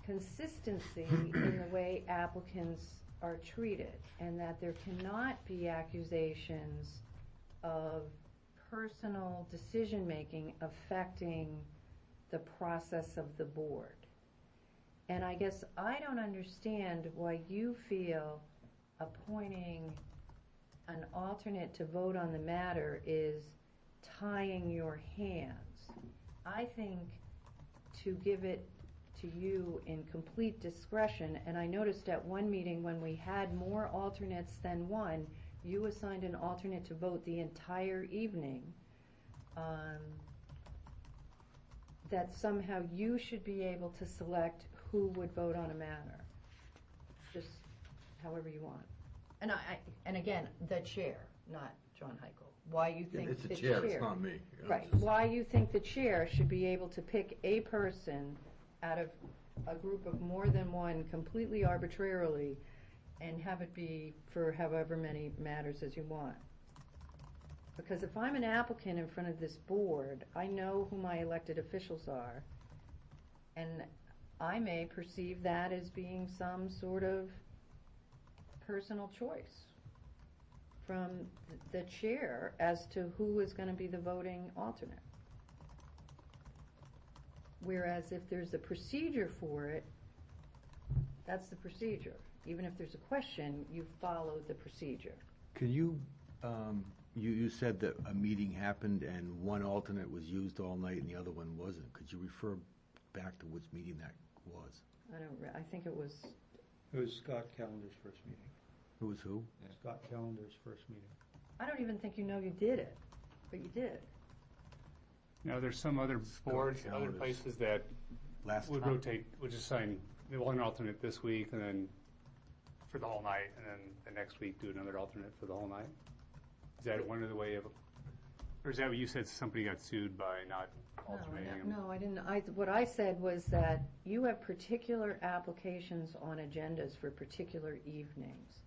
consistency in the way applicants are treated, and that there cannot be accusations of personal decision-making affecting the process of the board. And I guess I don't understand why you feel appointing an alternate to vote on the matter is tying your hands. I think to give it to you in complete discretion, and I noticed at one meeting when we had more alternates than one, you assigned an alternate to vote the entire evening, that somehow you should be able to select who would vote on a matter, just however you want. And again, the chair, not John Heichel. Why you think it's the a chair, it's not me. Right. Why you think the chair should be able to pick a person out of a group of more than one completely arbitrarily and have it be for however many matters as you want. Because if I'm an applicant in front of this board, I know who my elected officials are, and I may perceive that as being some sort of personal choice from the chair as to who is going to be the voting alternate. Whereas if there's a procedure for it, that's the procedure. Even if there's a question, you follow the procedure. Can you, you said that a meeting happened and one alternate was used all night and the other one wasn't. Could you refer back to which meeting that was? I think it was Scott Callender's first meeting. It was who? Scott Callender's first meeting. I don't even think you know you did it, but you did. Now, there's some other boards, other places that would rotate, would just assign one alternate this week and then for the whole night, and then the next week do another alternate for the whole night. Is that one of the way of? Or is that what you said, somebody got sued by not alternating them? No, I didn't. What I said was that you have particular applications on agendas for particular evenings.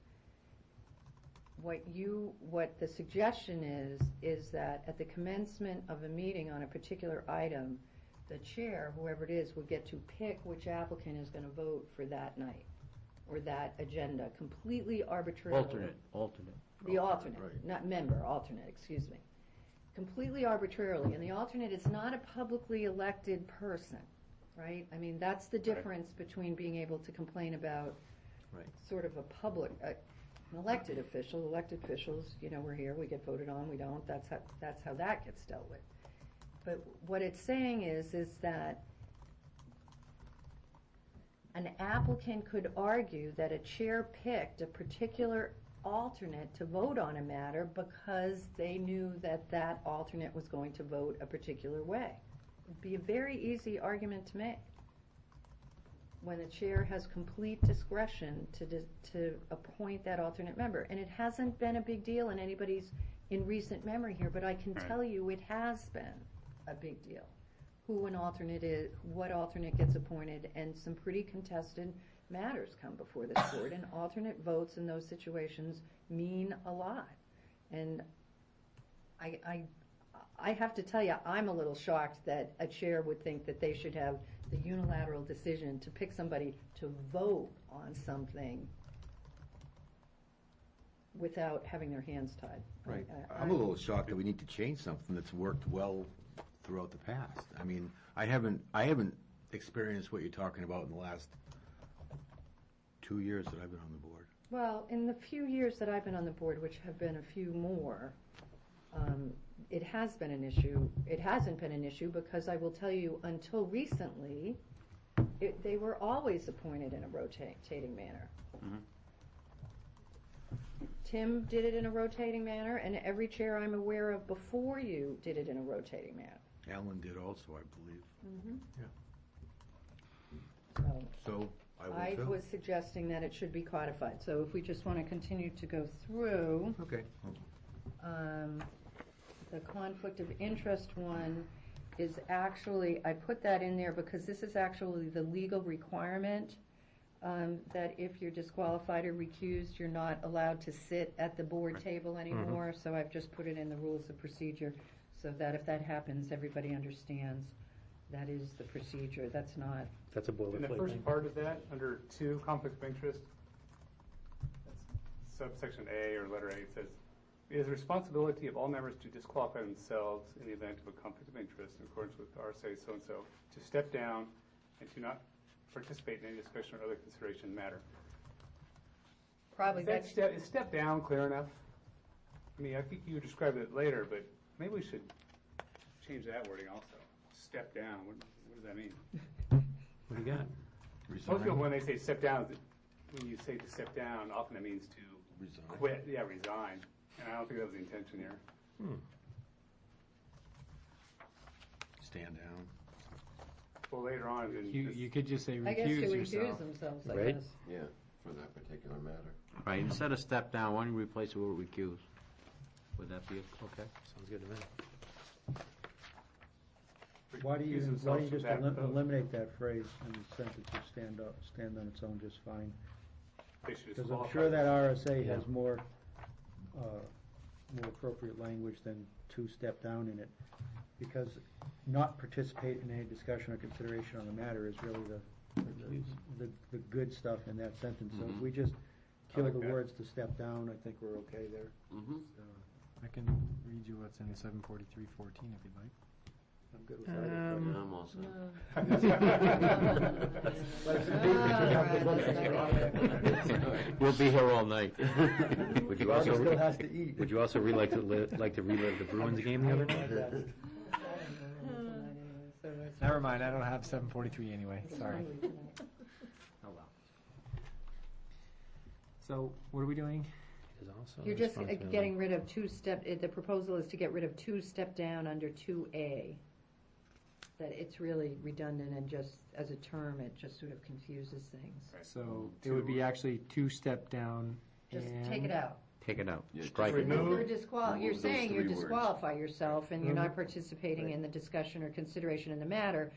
What the suggestion is that at the commencement of a meeting on a particular item, the chair, whoever it is, would get to pick which applicant is going to vote for that night or that agenda, completely arbitrarily. Alternate. The alternate, right. not member, alternate, excuse me. Completely arbitrarily, and the alternate is not a publicly elected person, right? I mean, that's the difference between being able to complain about Right. sort of a public, an elected official. Elected officials, we're here, we get voted on, we don't, that's how that gets dealt with. But what it's saying is that an applicant could argue that a chair picked a particular alternate to vote on a matter because they knew that that alternate was going to vote a particular way. It'd be a very easy argument to make when the chair has complete discretion to appoint that alternate member. And it hasn't been a big deal in anybody's in recent memory here, but I can tell you it has been a big deal. Who an alternate is, what alternate gets appointed, and some pretty contested matters come before this board, and alternate votes in those situations mean a lot. And I have to tell you, I'm a little shocked that a chair would think that they should have the unilateral decision to pick somebody to vote on something without having their hands tied. Right. I'm a little shocked that we need to change something that's worked well throughout the past. I mean, I haven't experienced what you're talking about in the last 2 years that I've been on the board. Well, in the few years that I've been on the board, which have been a few more, it has been an issue. It hasn't been an issue because I will tell you, until recently, they were always appointed in a rotating manner. Mm-hmm. Tim did it in a rotating manner, and every chair I'm aware of before you did it in a rotating manner. Alan did also, I believe. So I was suggesting that it should be codified. So if we just want to continue to go through. Okay. The conflict of interest one is actually, I put that in there because this is actually the legal requirement that if you're disqualified or recused, you're not allowed to sit at the board table anymore. So I've just put it in the rules of procedure so that if that happens, everybody understands that is the procedure. That's not. That's a boilerplate In the thing. first part of that, under 2, conflict of interest, subsection A or letter A, it says, it is the responsibility of all members to disqualify themselves in the event of a conflict of interest in accordance with RSA so-and-so, to step down and to not participate in any discussion or other consideration matter. Probably that's. Is step down clear enough? I mean, I think you described it later, but maybe we should change that wording also. Step down, what does that mean? What do you got? Most people, when they say step down, when you say to step down, often it means to Resign. quit, resign. And I don't think that was the intention here. Stand down. Well, later on, then You could just say I guess to recuse recuse yourself. themselves, I Right. guess. Yeah, for that particular matter. Right, instead of step down, why don't you replace it with recuse? Would that be okay? Sounds good to me. Why do you Recuse themselves just from that vote. eliminate that phrase and the sentence to stand on its own just fine? They should Because I'm disqualify sure that themselves. RSA Yeah. has more appropriate language than to step down in it. Because not participate in any discussion or consideration on the matter is really the good stuff in that sentence. So if we just kill the Okay. words to step down, I think we're okay there. Mm-hmm. I can read you what's in 743.14 if you'd like. I'm good with I'm all set. We'll be here all night. Would you Barbie also, still has to eat. would you also like to relive the Bruins game the other night? Never mind, I don't have 743 anyway, sorry. Oh, well. So, what are we doing? Is also You're just responsibility. getting rid of the proposal is to get rid of 2 step down under 2A. That it's really redundant and just, as a term, it just sort of confuses things. So, it would be actually 2 step down Just and take it out. Take it out. Yeah, Strike just it. remove- You're you're those saying you three words. disqualify yourself, and you're not participating in the discussion or consideration in the matter,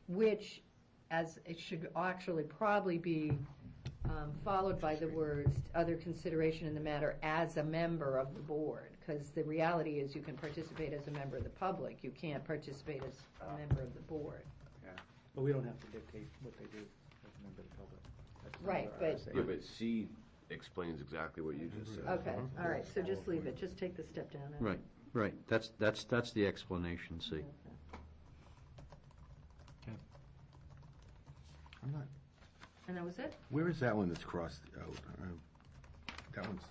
which, as it should actually probably be followed by the words, other consideration in the matter as a member of the board, because the reality is you can participate as a member of the public, you can't participate as a member of the board. But we don't have to dictate what they do as a member of the public. That's not Right, our but- RSA. Yeah, but C explains exactly what you just said. Okay, all right, so just leave it, just take the step down. Right, right. That's the explanation, see. I'm not, And that was it? where is that one that's crossed out? That one's,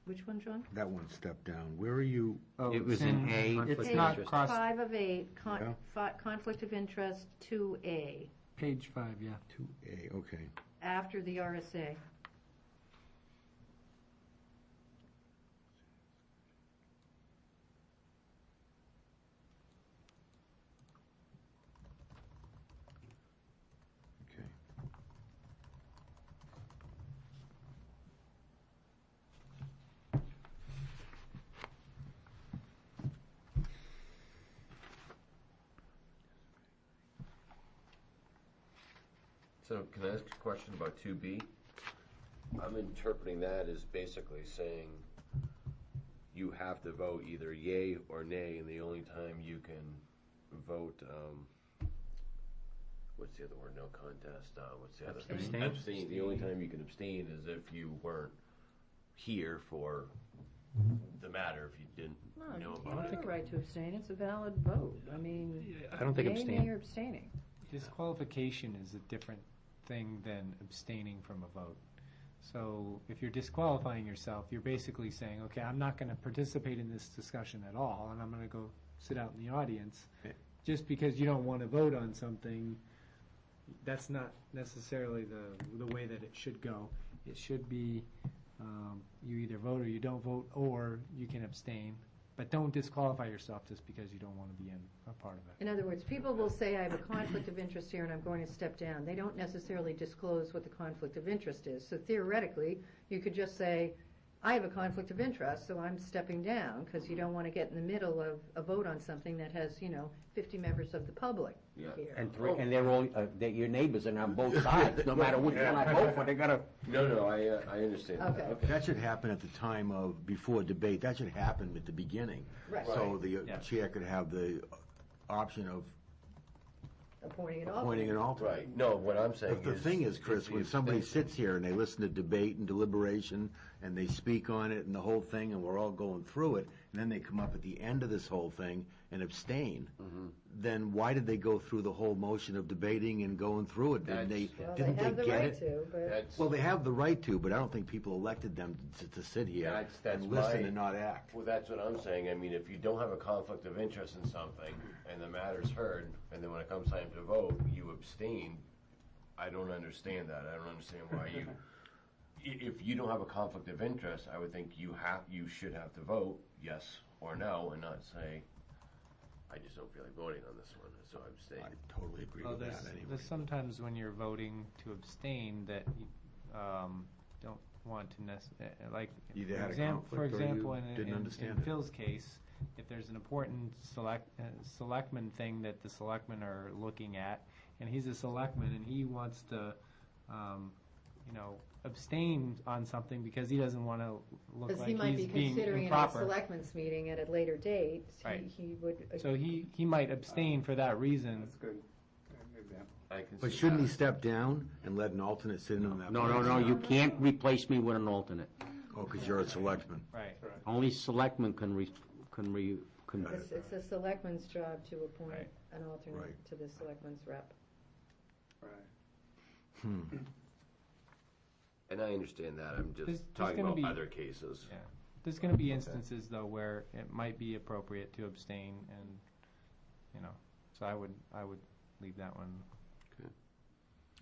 Which one, John? that one stepped down. Where are you? Oh, It was it's in A. It's Page not cross, 5 of 8, Yeah. conflict of interest 2A, page 5, yeah. 2A, okay. after the RSA. Okay. So can I ask a question about 2B? I'm interpreting that as basically saying you have to vote either yay or nay, and the only time you can vote, what's the other word, no contest, what's the other? Abstain? Abstain, the only time you can abstain is if you weren't here for the matter, if you didn't know You about have it. a right to abstain, it's a valid vote, I mean. I don't think yay, abstain- nay, you're abstaining. Disqualification is a different thing than abstaining from a vote. So if you're disqualifying yourself, you're basically saying, okay, I'm not going to participate in this discussion at all, and I'm going to go sit out in the audience. Just because you don't want to vote on something, that's not necessarily the way that it should go. It should be you either vote or you don't vote, or you can abstain. But don't disqualify yourself just because you don't want to be in a part of it. In other words, people will say, I have a conflict of interest here and I'm going to step down. They don't necessarily disclose what the conflict of interest is. So theoretically, you could just say, I have a conflict of interest, so I'm stepping down, because you don't want to get in the middle of a vote on something that has, 50 members of the public Yeah. here. And they're all, they're your neighbors and on both sides, no matter which one I vote for, they gotta. No, I understand that. Okay. That should happen at the time of, before debate, that should happen at the beginning. Right. So the Yeah. chair could have the option of Appointing an appointing an alternate. alternate. Right, no, what I'm saying But is. the thing is, Chris, if when the somebody abstain- sits here and they listen to debate and deliberation, and they speak on it and the whole thing, and we're all going through it, and then they come up at the end of this whole thing and abstain, then why did they go through the whole motion of debating and going through it? Didn't they, Well, didn't they have the get right it? to, but That's, Well, they have the right to, but I don't think people elected them to sit here That's and listen my- and not act. well, that's what I'm saying. I mean, if you don't have a conflict of interest in something, and the matter's heard, and then when it comes time to vote, you abstain, I don't understand that. I don't understand why you, if you don't have a conflict of interest, I would think you should have to vote yes or no, and not say, I just don't feel like voting on this one, so I abstain. I totally agree Well, with there's, that anyway. there's sometimes when you're voting to abstain that you don't want to like, Either for had a example, conflict or you didn't in understand it. Phil's case, if there's an important selectman thing that the selectmen are looking at, and he's a selectman and he wants to, abstain on something because he doesn't want to look because he like might be he's being considering it at a improper. selectmen's meeting at a later date, Right. he would. So he might abstain for that reason. That's good. Good example. I can But see shouldn't that. he step down and let an alternate sit in on that? No, you can't replace me with an alternate. Oh, because you're a selectman. Right. Only selectmen can It's a selectman's job to appoint Right. an alternate Right. to the selectman's rep. Right. And I understand that. I'm There's just talking gonna about be- other cases. Yeah, there's going to be instances though where it might be appropriate to abstain, and so I would leave that one.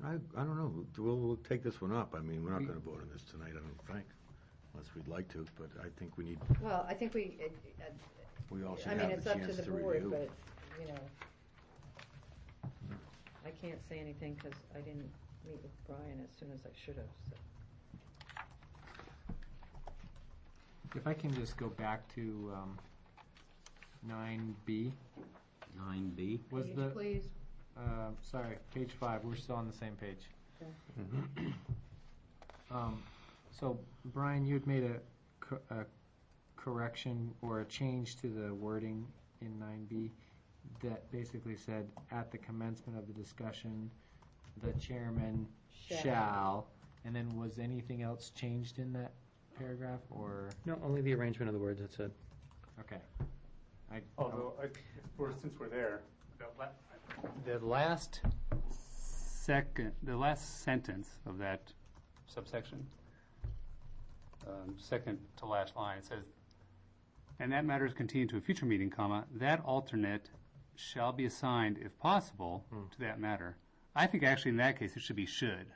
I don't know, we'll take this one up. I mean, we're not gonna vote on this tonight, I don't think, unless we'd like to, but I think we need, Well, I think we all should I mean, have it's the up to chance the to board, review. but, I can't say anything because I didn't meet with Brian as soon as I should have, so. If I can just go back to 9B, 9B. was Page, the, please. sorry, page 5, we're still on the same page. So, Brian, you had made a correction or a change to the wording in 9B that basically said, at the commencement of the discussion, the chairman shall, and then was anything else changed in that paragraph, or, No, only the arrangement of the words, that's it. okay. Although, since we're there, the last sentence of that subsection, second to last line, it says, and that matter is continued to a future meeting, comma, that alternate shall be assigned, if possible, to that matter. I think actually in that case it should be should.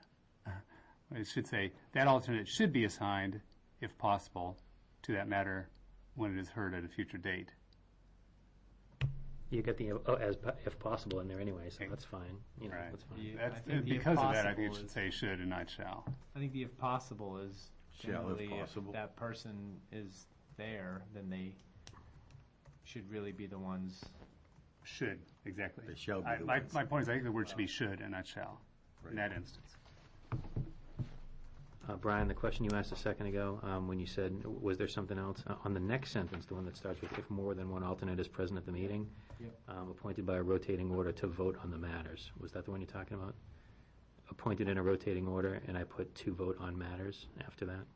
It should say, that alternate should be assigned, if possible, to that matter when it is heard at a future date. You get the, if possible in there anyway, so that's fine, Right. that's fine. Yeah, I That's, think the if because of that, I possible think it should is- say should and not shall. I think the if possible is Shall, if generally, possible. that person is there, then they should really be the ones. Should, exactly. They shall be the My ones. point is, I think the word should be should and not shall, in that instance. Brian, the question you asked a second ago, when you said, was there something else? On the next sentence, the one that starts with, if more than one alternate is present at the meeting, Yep. appointed by a rotating order to vote on the matters. Was that the one you're talking about? Appointed in a rotating order, and I put to vote on matters after that?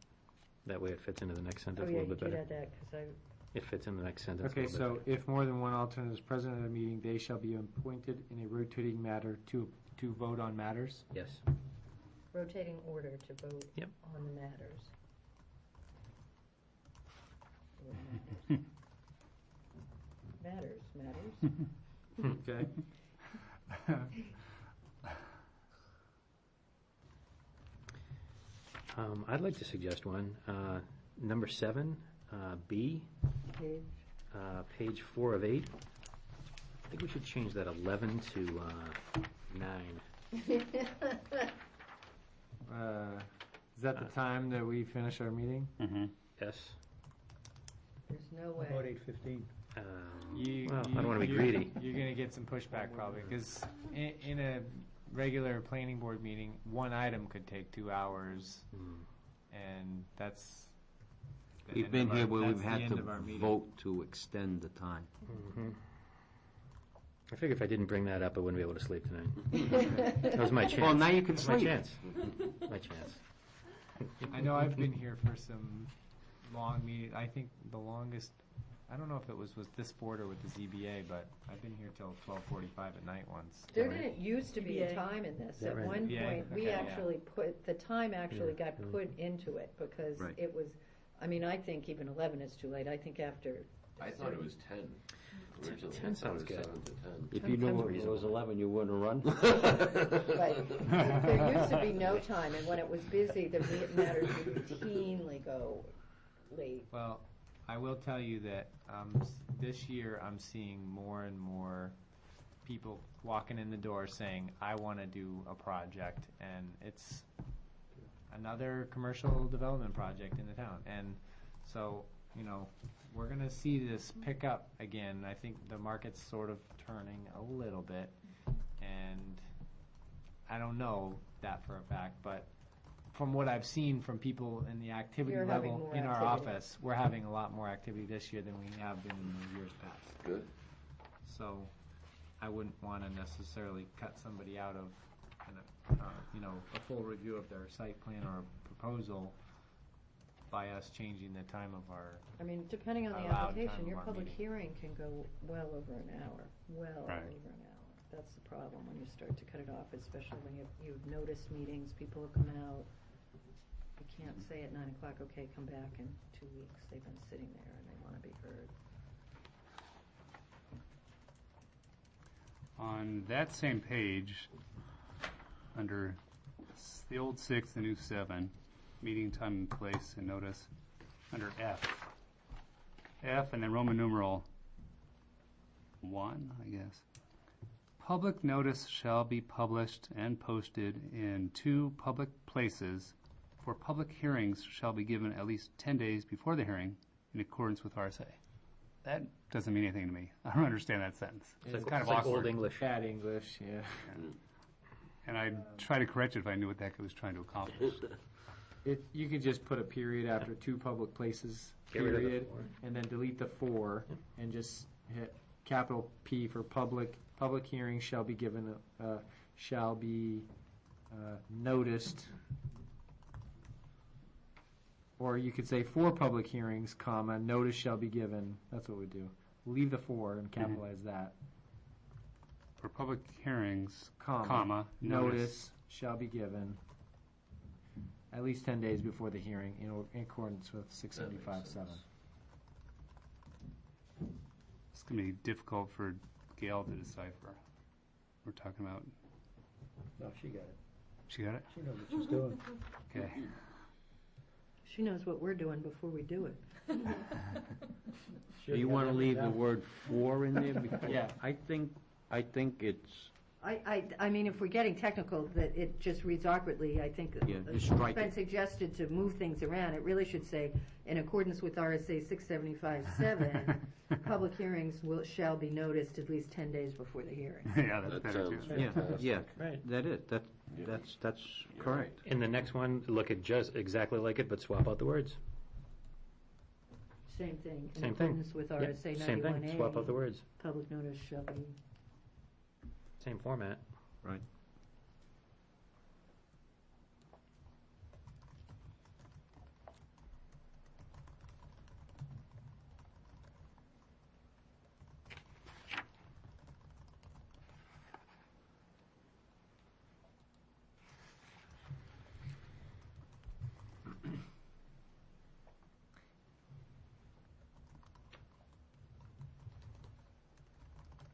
That way it fits into the next Oh, sentence a yeah, little you bit did better. add that, because It fits in the next sentence a Okay, little bit so if more than one alternate is present at a meeting, they shall be appointed in a rotating matter to vote on matters. Yes. rotating order to vote Yep. on the matters. Matters. Okay. I'd like to suggest one. Number 7, B, Page. page 4 of 8. I think we should change that 11 to 9. Is that the time that we finish our meeting? Mm-hmm. Yes. There's no About way. 8:15. Well, I don't want to be greedy. You're going to get some pushback probably, because in a regular planning board meeting, one item could take 2 hours, and that's the We've end been of here our- where we've that's the had end to of our meeting. vote to extend the time. I figure if I didn't bring that up, I wouldn't be able to sleep tonight. That was my chance. Well, now you can My sleep. chance. My chance. I know I've been here for some long meetings. I think the longest, I don't know if it was with this board or with the ZBA, but I've been here till 12:45 at night once. There didn't used to be a CBA. time in this. that At right? one Yeah, point, we okay, yeah. actually put, the time actually got really. put into it, because Right. it was, I mean, I think even 11 is too late. I think after. I thought it was 10 originally. 10 I thought sounds it good. was 7 to 10. If you knew it was 11, you wouldn't run. But there used to be no time, and when it was busy, the matters would routinely go late. Well, I will tell you that this year I'm seeing more and more people walking in the door saying, I want to do a project, and it's another commercial development project in the town. And so, you know, we're going to see this pick up again. I think the market's sort of turning a little bit, and I don't know that for a fact, but from what I've seen from people in the activity You're having level more in our activity. office, we're having a lot more activity this year than we have been in the years past. Good. So I wouldn't want to necessarily cut somebody out of, a full review of their site plan or proposal by us changing the time of our, I mean, depending on the Allowed application, time your of our public meeting. hearing can go well over an hour, well Right. over an hour. That's the problem when you start to cut it off, especially when you've noticed meetings, people have come out. You can't say at 9 o'clock, okay, come back in 2 weeks. They've been sitting there and they want to be heard. On that same page, under the old 6, the new 7, meeting time and place and notice, under F. F and then Roman numeral 1, I guess. Public notice shall be published and posted in 2 public places, for public hearings shall be given at least 10 days before the hearing in accordance with RSA. That doesn't mean anything to me. I don't understand that sentence. It's kind of like Old awkward. English. Bad English, yeah. And I'd try to correct it if I knew what that was trying to accomplish. You could just put a period after two public places, Get rid of the period, four. and then delete the four, and just hit capital P for public. Public hearings shall be given, noticed. Or you could say for public hearings, comma, notice shall be given. That's what we do. Leave the four and capitalize that. For public hearings, Comma, notice. notice shall be given at least 10 days before the hearing in accordance with 675-7. It's going to be difficult for Gail to decipher. We're talking about, No, she got it. she got it? She knows what she's doing. Okay. She knows what we're doing before we do it. Do you want to leave the word "for" in there? Because Yeah. I think it's, I mean, if we're getting technical, that it just reads awkwardly, I think Yeah, just it's strike been it. suggested to move things around. It really should say, in accordance with RSA 675-7, public hearings shall be noticed at least 10 days before the hearing. Yeah, that's better too. yeah, Right. that's correct. In the next one, look at just exactly like it, but swap out the words. Same thing. In Same thing. accordance with Yep, RSA 91A. Same thing, swap out the words. Public notice shall be. Same format. Right.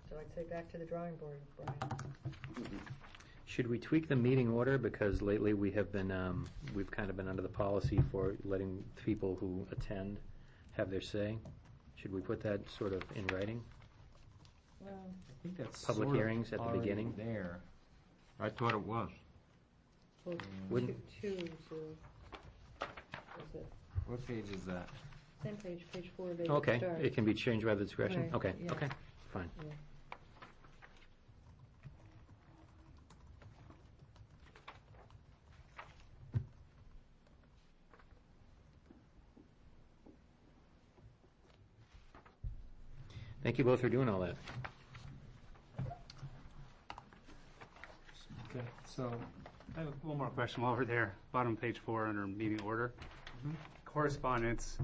So I'd say back to the drawing board, Brian. Should we tweak the meeting order? Because lately we have been, we've kind of been under the policy for letting people who attend have their say. Should we put that sort of in writing? Well, I think that's Public sort of hearings at the already beginning? there. I thought it was. well, Wouldn't- two, so, is it, What page is that? same page, page 4 of 8. Okay, start. it can be changed by the discretion? Right, Okay, yeah. okay, fine. Yeah. Thank you both for doing all that. Okay, so, I have one more question while we're there. Bottom page 4 under meeting order. Correspondence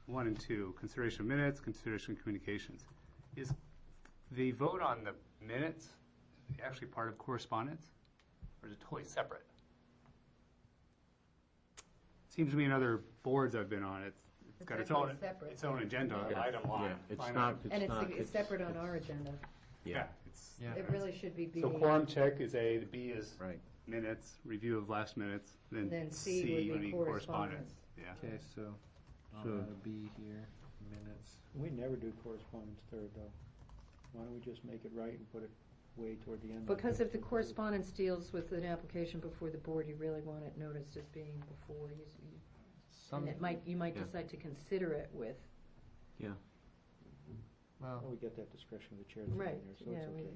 1 and 2, consideration of minutes, consideration of communications. Is the vote on the minutes actually part of correspondence, or is it totally separate? Seems to me in other boards I've been on, it's got its own, actually separate. its own agenda, Yeah. item line. Yeah, it's line not, item. And it's not. it's separate on our agenda. Yeah, it's, yeah. It really should be B. so quorum check is A, the B is Right. minutes, review of last minutes, then Then C C would would be be correspondence. Yeah. Okay, so, I'll So- add a B here, minutes. We never do correspondence third, though. Why don't we just make it right and put it way toward the end? Because if the correspondence deals with an application before the board, you really want it noticed as being before Some, and you might Yeah. decide to consider it with, Well, well, we get that discretion of the chair to put right, in there, so yeah, it's we okay.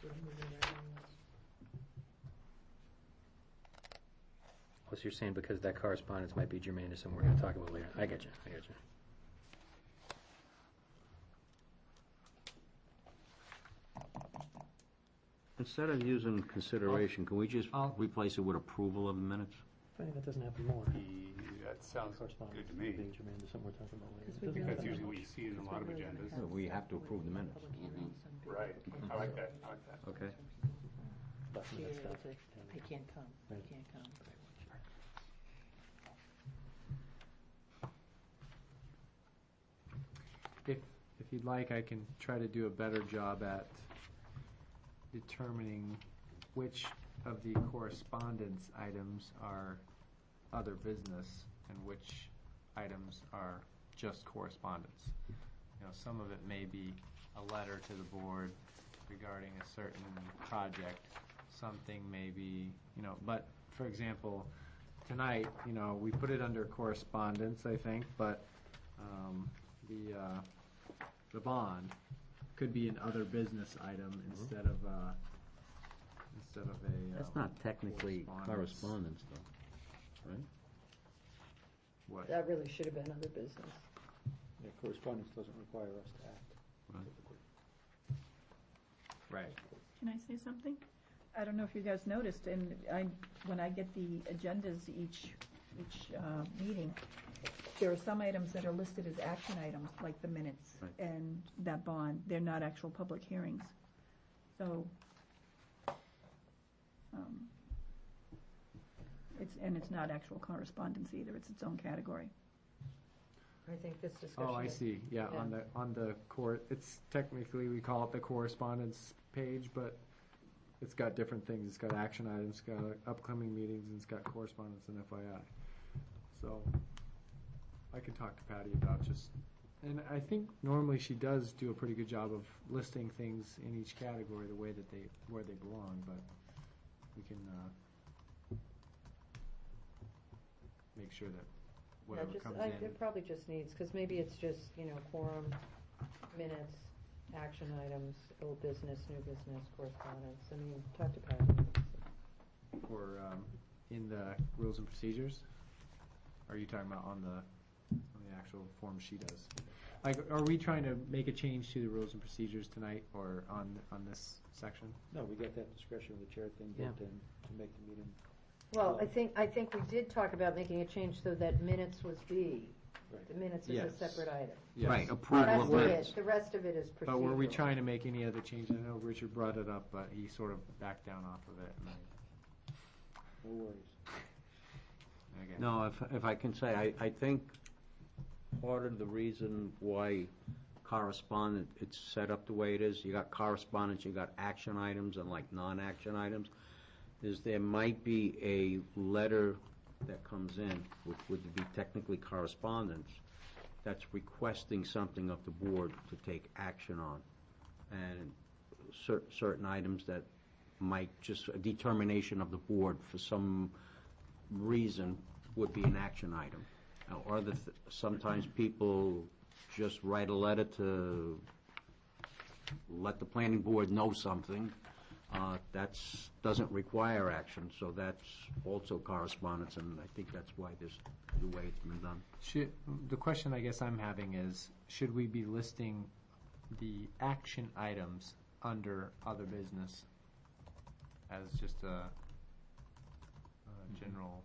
sort of move it right anyways. Plus you're saying because that correspondence might be germane to something we're gonna talk about later. I get you. Instead of using consideration, can we just I'll- replace it with approval of the minutes? Funny that doesn't happen more. That sounds good to me. Being germane to something we're talking about later. Because we I think really that's don't- usually what you see in a lot of we really don't agendas. have We stuff have to with approve the minutes. public hearings on big Right, applications. I like that, I like that. Okay. Last minute Here, stuff. it's like, they can't come, they Right. can't come. if you'd like, I can try to do a better job at determining which of the correspondence items are other business and which items are just correspondence. You know, some of it may be a letter to the board regarding a certain project. Something may be, you know, but, for example, tonight, you know, we put it under correspondence, I think, but the bond could be an other business item instead of a. That's not technically correspondence. correspondence, though, right? What? That really should have been other business. Yeah, correspondence doesn't require us to act. Right. typically. Right. Can I say something? I don't know if you guys noticed, and when I get the agendas each meeting, there are some items that are listed as action items, like the minutes Right. and that bond. They're not actual public hearings. So, it's not actual correspondence either. It's its own category. I think this discussion. Oh, I is- see, yeah, on the it's technically, we call it the correspondence page, but it's got different things. It's got action items, it's got upcoming meetings, and it's got correspondence and FYI. So, I can talk to Patty about and I think normally she does do a pretty good job of listing things in each category the way that where they belong, but we can, make sure that whatever comes in. It probably just needs, because maybe it's just, quorum, minutes, action items, old business, new business, correspondence. I mean, talk to Patty. Or, in the rules and procedures? Are you talking about on the actual form she does? Like, are we trying to make a change to the rules and procedures tonight, or on this section? No, we got that discretion of the chair thing built in to make the meeting. Well, I think we did talk about making a change so that minutes was B. Right. The minutes is Yes. a separate item. Yes. Right, The approval rest of of minutes. the rest of it is procedural. But were we trying to make any other change? I know Richard brought it up, but he sort of backed down off of it. No worries. Again. No, if I can say, I think part of the reason why correspondence, it's set up the way it is, you got correspondence, you got action items and like non-action items, is there might be a letter that comes in, which would be technically correspondence, that's requesting something of the board to take action on. And certain items that might just, a determination of the board for some reason would be an action item. Or sometimes people just write a letter to let the planning board know something. That's, doesn't require action, so that's also correspondence, and I think that's why this, the way it's been done. The question I guess I'm having is, should we be listing the action items under other business as just a general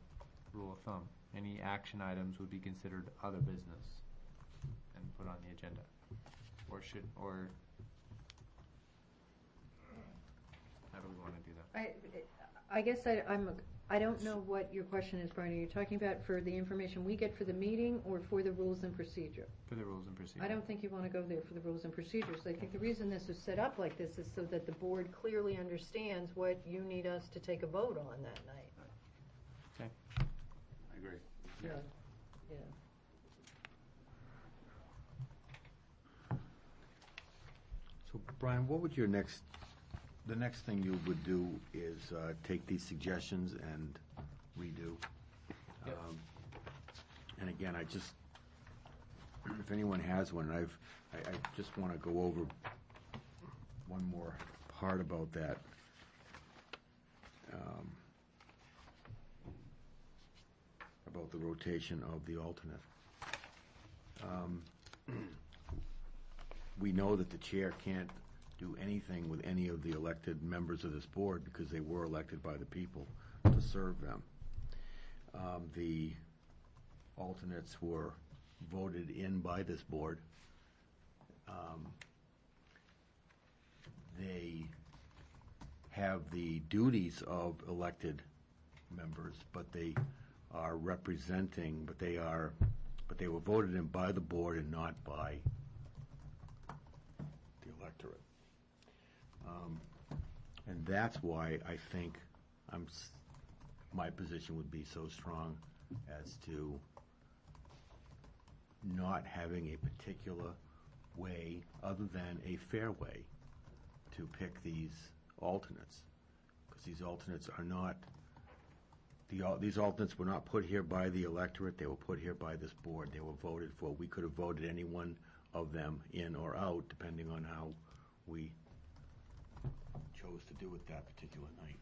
rule of thumb? Any action items would be considered other business and put on the agenda? Or how do we want to do that? I guess I don't know what your question is, Brian. Are you talking about for the information we get for the meeting or for the rules and procedure? For the rules and procedure. I don't think you want to go there for the rules and procedures. I think the reason this is set up like this is so that the board clearly understands what you need us to take a vote on that night. Okay. I agree. Yeah, yeah. So, Brian, what would the next thing you would do is take these suggestions and redo? Yep. And again, if anyone has one, I just want to go over one more part about that. About the rotation of the alternate. We know that the chair can't do anything with any of the elected members of this board because they were elected by the people to serve them. The alternates were voted in by this board. They have the duties of elected members, but they are representing, but they were voted in by the board and not by the electorate. And that's why I think my position would be so strong as to not having a particular way other than a fair way to pick these alternates, because these alternates are not These alternates were not put here by the electorate, they were put here by this board, they were voted for. We could have voted any one of them in or out, depending on how we chose to do it that particular night.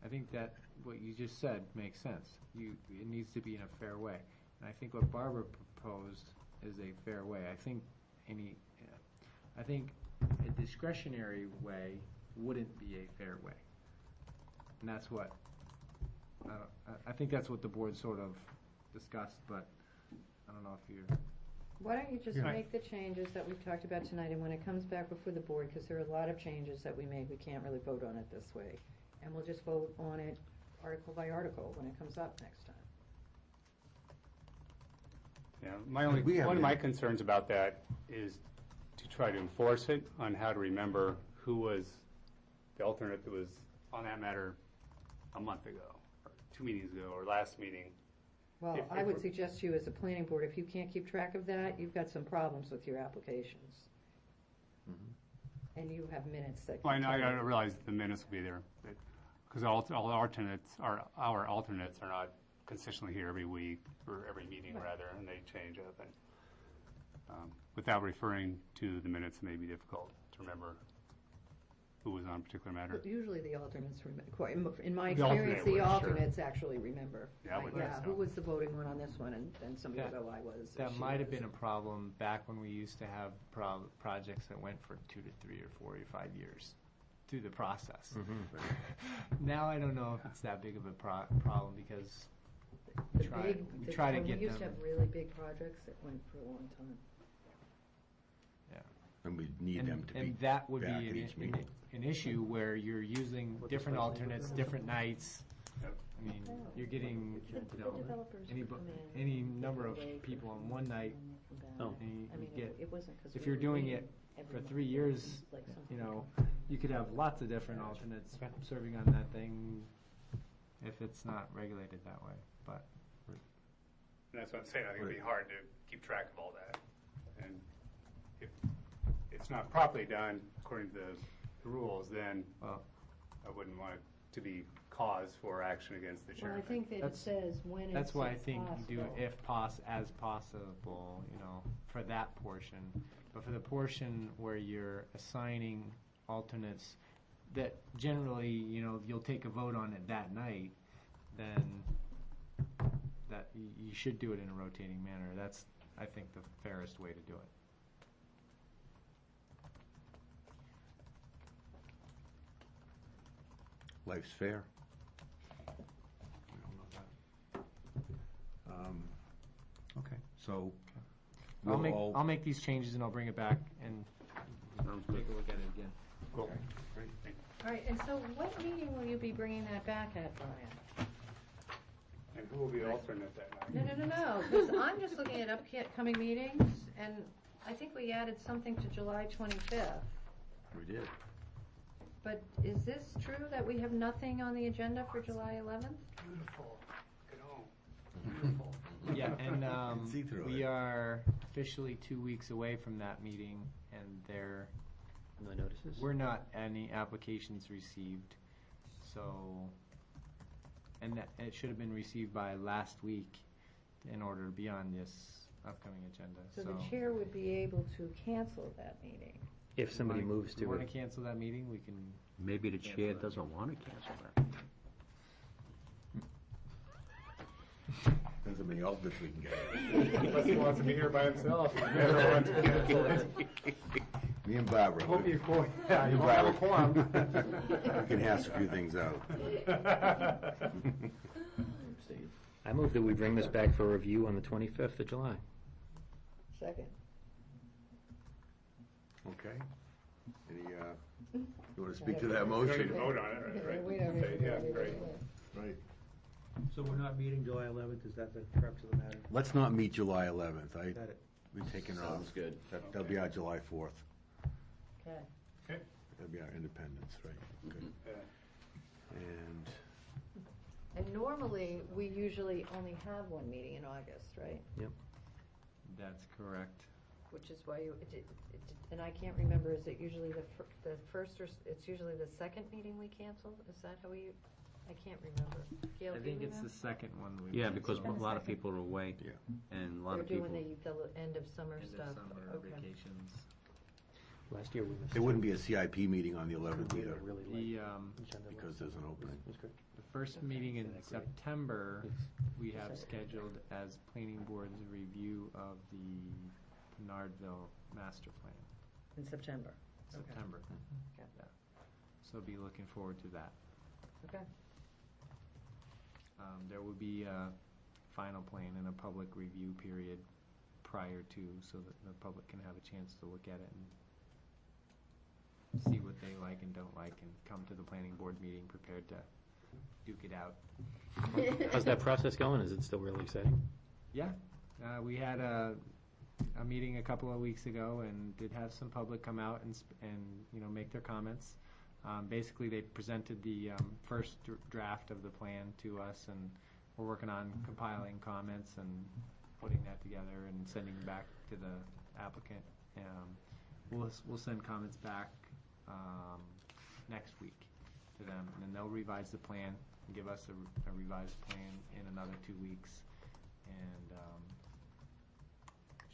I think that what you just said makes sense. It needs to be in a fair way. And I think what Barbara proposed is a fair way. I think a discretionary way wouldn't be a fair way. And that's what, I think that's what the board sort of discussed, but I don't know if you're. Why don't you just Yeah. make the changes that we've talked about tonight, and when it comes back before the board, because there are a lot of changes that we made, we can't really vote on it this way. And we'll just vote on it article by article when it comes up next time. Yeah, one of my concerns about that is to try to enforce it on how to remember who was the alternate that was on that matter a month ago, or 2 meetings ago, or last meeting. Well, I would suggest to you as a planning board, if you can't keep track of that, you've got some problems with your applications. And you have minutes that. Well, I realize the minutes will be there, because all our alternates are not consistently here every week, or every meeting rather, and they change up. And without referring to the minutes, it may be difficult to remember who was on a particular matter. But usually the alternates remember, in my The alternate experience, the would, sure. alternates actually remember. Yeah, I would Like, think so. who was the voting one on this one, and somebody will go, I was. or That she might have was. been a problem back when we used to have projects that went for 2 to 3 or 4 or 5 years through the process. Now I don't know if it's that big of a problem because we try to when get we used to them. have really big projects that went for a long time. And we need them to be And that would back be at each meeting. an issue where you're using different alternates, different nights. Yep. I mean, you're getting, you know, any number of people on one night. Oh. And I mean, you get, it wasn't 'cause if we you're were doing meeting it every for month. 3 years, Like something you know, like you could have lots of different alternates serving on that thing if it's not regulated that way, but. And that's what I'm saying, I think it'd be hard to keep track of all that. And if it's not properly done according to the rules, then I wouldn't want it to be cause for action against the Well, chairman. I think that it That's- says when it's That's why I think you do possible. it as possible, you know, for that portion. But for the portion where you're assigning alternates that generally, you know, you'll take a vote on it that night, then that you should do it in a rotating manner. That's, I think, the fairest way to do it. Life's fair. Okay, so I'll make these changes and I'll bring it back and take a look at it again. Cool. All right, and so what meeting will you be bringing that back at, Brian? And who will be the alternate that night? No, because I'm just looking at upcoming meetings, and I think we added something to July 25th. We did. But is this true that we have nothing on the agenda for July 11th? Beautiful. Get home. Yeah, and See through we it. are officially 2 weeks away from that meeting, and No notices? we're not any applications received, so, and that, it should have been received by last week in order to be on this upcoming agenda, So so. the chair would be able to cancel that meeting. If somebody moves If you to want it. to cancel that meeting, we can. Maybe the Cancel chair it. doesn't want to cancel that. Depends how many alternates we can get. Unless he wants to be here by himself. He never wants to cancel it. Me and Barbara. Hope we you won't have a quorum. can hash a few things out. I move that we bring this back for review on the 25th of July. Second. Okay. Any, you want to speak to that motion? We don't need to vote on it, right? We don't Say, yeah, great. Right. So we're not meeting July 11th, is that the crux of the matter? Let's not meet July 11th. Is that it? We've taken off. Sounds good. That'll be our July 4th. Okay. Okay. That'll be our independence, right? Good. Yeah. And And normally, we usually only have one meeting in August, right? That's correct. which is why and I can't remember, is it usually the first, or it's usually the second meeting we cancel? Is that how we, I can't remember. Gail, I do think you it's the remember? second one we. Yeah, because a canceled. lot of people are away. Yeah. And a lot They're of people. doing the end of summer End stuff. of summer Okay. vacations. Last year we missed. There wouldn't be a CIP meeting on the 11th We had either, a really late The, agenda. because there's an opening. It was great. the first meeting in September, It's- we have scheduled as planning board's review of the Pinardville master plan, In September. Okay. September. Okay. Yeah. So be looking forward to that. Okay. There will be a final plan and a public review period prior to, so that the public can have a chance to look at it and see what they like and don't like, and come to the planning board meeting prepared to duke it out. How's that process going? Is it still really exciting? Yeah, we had a meeting a couple of weeks ago and did have some public come out and, you know, make their comments. Basically, they presented the first draft of the plan to us, and we're working on compiling comments and putting that together and sending it back to the applicant. We'll send comments back next week to them, and then they'll revise the plan and give us a revised plan in another 2 weeks. And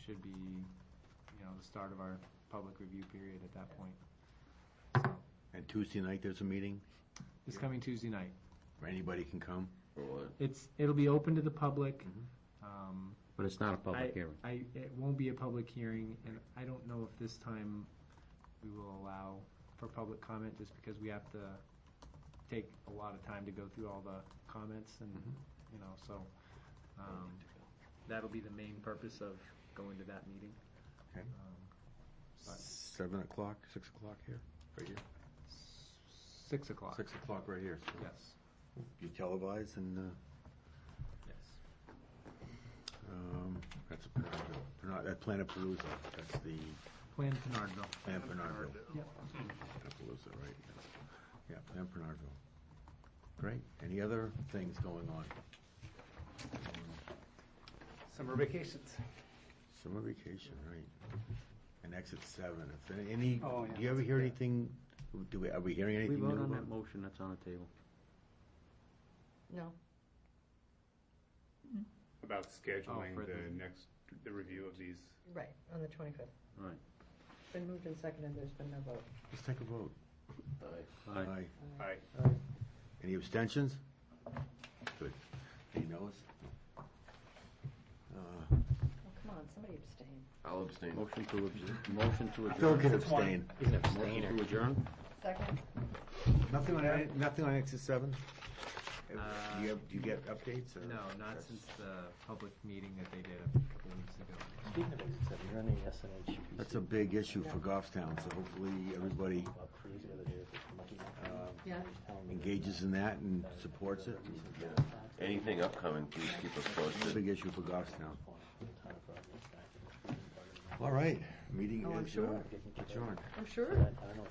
should be, you know, the start of our public review period at that point. So, And Tuesday night, there's a meeting, this coming Tuesday night. where anybody can come. Or what? It'll be open to the public. But it's not a public hearing. It won't be a public hearing, and I don't know if this time we will allow for public comment, just because we have to take a lot of time to go through all the comments, and, you know, so, that'll be the main purpose of going to that meeting. Okay. But 7 o'clock, 6 o'clock here, right here? 6 o'clock. 6 o'clock right here. So Yes, You televise and, yes. that's that Planapalooza, that's the Plan Pinardville. Plan Pinardville. Yep. Planapalooza, right? Yeah, Plan Pinardville. Great. Any other things going on? Summer vacations. Summer vacation, right. And exit 7. If any, Oh, yeah, do you ever that's hear good. anything, are we hearing We anything new vote on about? that motion that's on the table. No. About scheduling for the the- next, the review of these. Right, on the 25th. Right. It's been moved and seconded, there's been no vote. Let's take a vote. Aye. Aye. Aye. Any abstentions? Good. Any noes? Oh, come on, somebody abstain. I'll abstain. Motion to adjourn. Phil can abstain. He's an Motion abstainer. to adjourn? Second? Nothing on exit 7? Do you get updates? or- No, not That's- since the public meeting that they did a couple of weeks ago. Speaking of exit 7, you're on the SNH. That's a big issue for Goffstown, so hopefully everybody About crazy the other day with this monkey. Yeah. engages in that and supports it. Anything upcoming, please keep us It's a posted. big issue for Goffstown. All right, meeting Oh, I'm is sure. adjourned. I'm sure. I don't know.